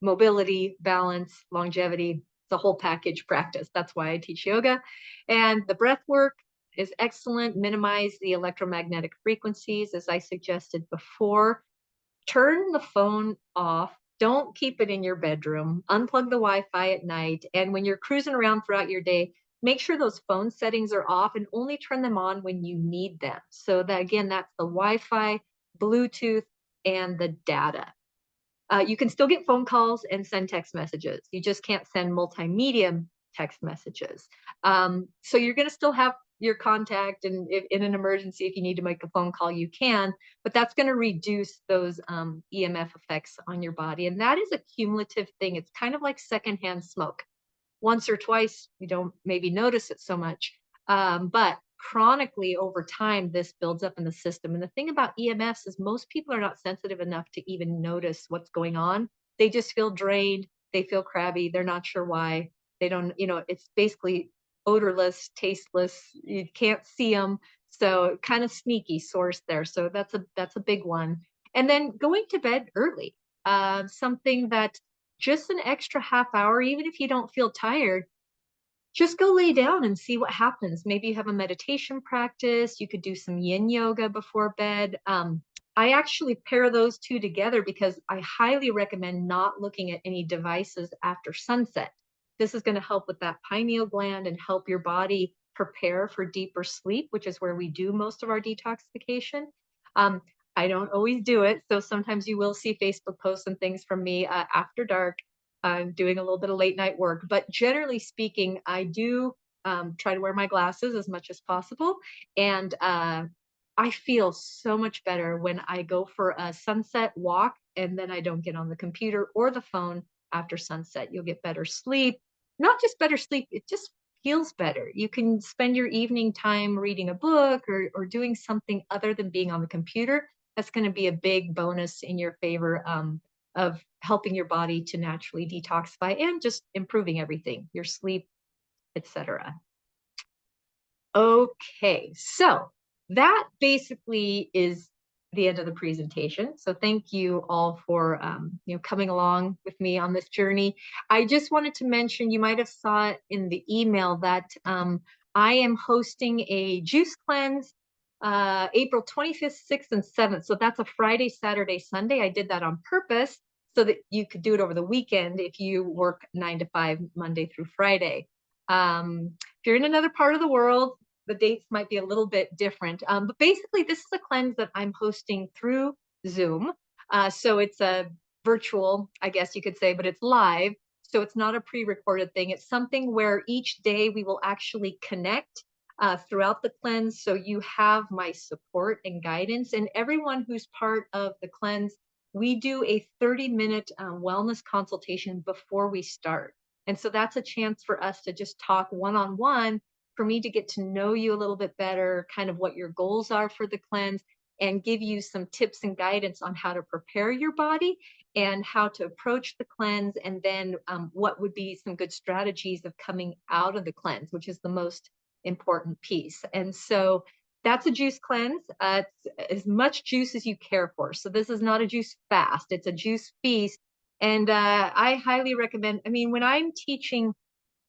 mobility, balance, longevity, the whole package practice. That's why I teach yoga. And the breath work is excellent. Minimize the electromagnetic frequencies, as I suggested before. Turn the phone off. Don't keep it in your bedroom. Unplug the Wi-Fi at night. And when you're cruising around throughout your day, make sure those phone settings are off and only turn them on when you need them. So that, again, that's the Wi-Fi, Bluetooth, and the data. You can still get phone calls and send text messages. You just can't send multimedia text messages. So you're going to still have your contact, and if in an emergency, if you need to make a phone call, you can, but that's going to reduce those EMF effects on your body. And that is a cumulative thing. It's kind of like secondhand smoke. Once or twice, you don't maybe notice it so much, but chronically over time, this builds up in the system. And the thing about EMFs is most people are not sensitive enough to even notice what's going on. They just feel drained. They feel crabby. They're not sure why. They don't, it's basically odorless, tasteless. You can't see them. So kind of sneaky source there. So that's a big one. And then going to bed early, something that just an extra half hour, even if you don't feel tired, just go lay down and see what happens. Maybe you have a meditation practice. You could do some yin yoga before bed. I actually pair those two together because I highly recommend not looking at any devices after sunset. This is going to help with that pineal gland and help your body prepare for deeper sleep, which is where we do most of our detoxification. I don't always do it. So sometimes you will see Facebook posts and things from me after dark. I'm doing a little bit of late night work, but generally speaking, I do try to wear my glasses as much as possible. And I feel so much better when I go for a sunset walk and then I don't get on the computer or the phone after sunset. You'll get better sleep, not just better sleep, it just feels better. You can spend your evening time reading a book or doing something other than being on the computer. That's going to be a big bonus in your favor of helping your body to naturally detoxify and just improving everything, your sleep, etc. Okay, so that basically is the end of the presentation. So thank you all for coming along with me on this journey. I just wanted to mention, you might have saw it in the email that I am hosting a juice cleanse April 25th, 6th, and 7th. So that's a Friday, Saturday, Sunday. I did that on purpose so that you could do it over the weekend if you work 9 to 5, Monday through Friday. If you're in another part of the world, the dates might be a little bit different. But basically, this is a cleanse that I'm hosting through Zoom. So it's a virtual, I guess you could say, but it's live. So it's not a pre-recorded thing. It's something where each day we will actually connect throughout the cleanse. So you have my support and guidance. And everyone who's part of the cleanse, we do a 30-minute wellness consultation before we start. And so that's a chance for us to just talk one-on-one, for me to get to know you a little bit better, kind of what your goals are for the cleanse, and give you some tips and guidance on how to prepare your body and how to approach the cleanse, and then what would be some good strategies of coming out of the cleanse, which is the most important piece. And so that's a juice cleanse. It's as much juice as you care for. So this is not a juice fast, it's a juice feast. And I highly recommend, when I'm teaching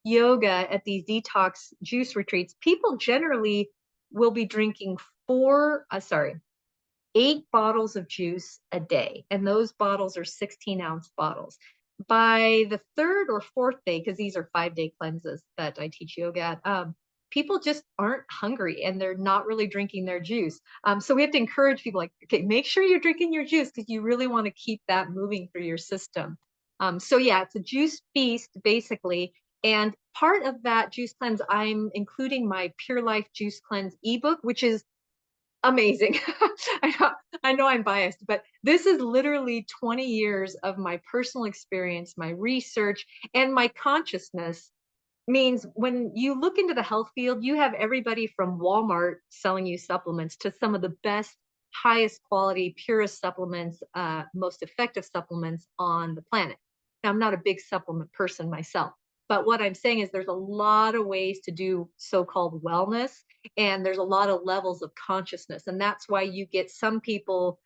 yoga at these detox juice retreats, people generally will be drinking 8 bottles of juice a day. And those bottles are 16-ounce bottles. By the 3rd or 4th day, because these are 5-day cleanses that I teach yoga at, people just aren't hungry and they're not really drinking their juice. So we have to encourage people, like, okay, make sure you're drinking your juice because you really want to keep that moving through your system. So yeah, it's a juice feast basically. And part of that juice cleanse, I'm including my Pure Life Juice Cleanse ebook, which is amazing. I know I'm biased, but this is literally 20 years of my personal experience, my research, and my consciousness. Means when you look into the health field, you have everybody from Walmart selling you supplements to some of the best, highest quality, purest supplements, most effective supplements on the planet. Now, I'm not a big supplement person myself, but what I'm saying is there's a lot of ways to do so-called wellness. And there's a lot of levels of consciousness. And that's why you get some people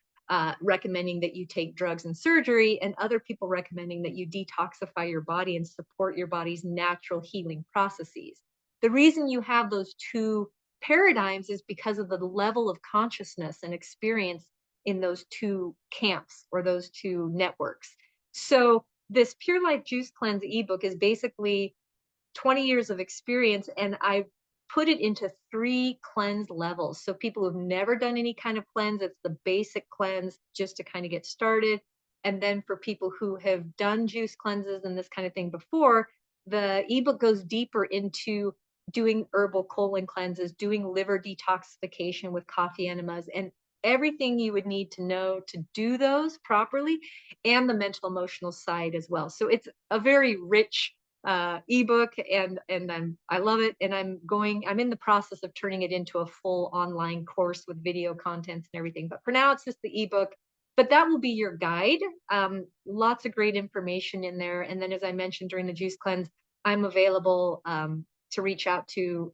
recommending that you take drugs and surgery, and other people recommending that you detoxify your body and support your body's natural healing processes. The reason you have those two paradigms is because of the level of consciousness and experience in those two camps or those two networks. So this Pure Life Juice Cleanse ebook is basically 20 years of experience, and I put it into 3 cleanse levels. So people who've never done any kind of cleanse, it's the basic cleanse just to kind of get started. And then for people who have done juice cleanses and this kind of thing before, the ebook goes deeper into doing herbal colon cleanses, doing liver detoxification with coffee enemas, and everything you would need to know to do those properly, and the mental emotional side as well. So it's a very rich ebook, and I love it, and I'm in the process of turning it into a full online course with video contents and everything. But for now, it's just the ebook. But that will be your guide. Lots of great information in there. And then, as I mentioned during the juice cleanse, I'm available to reach out to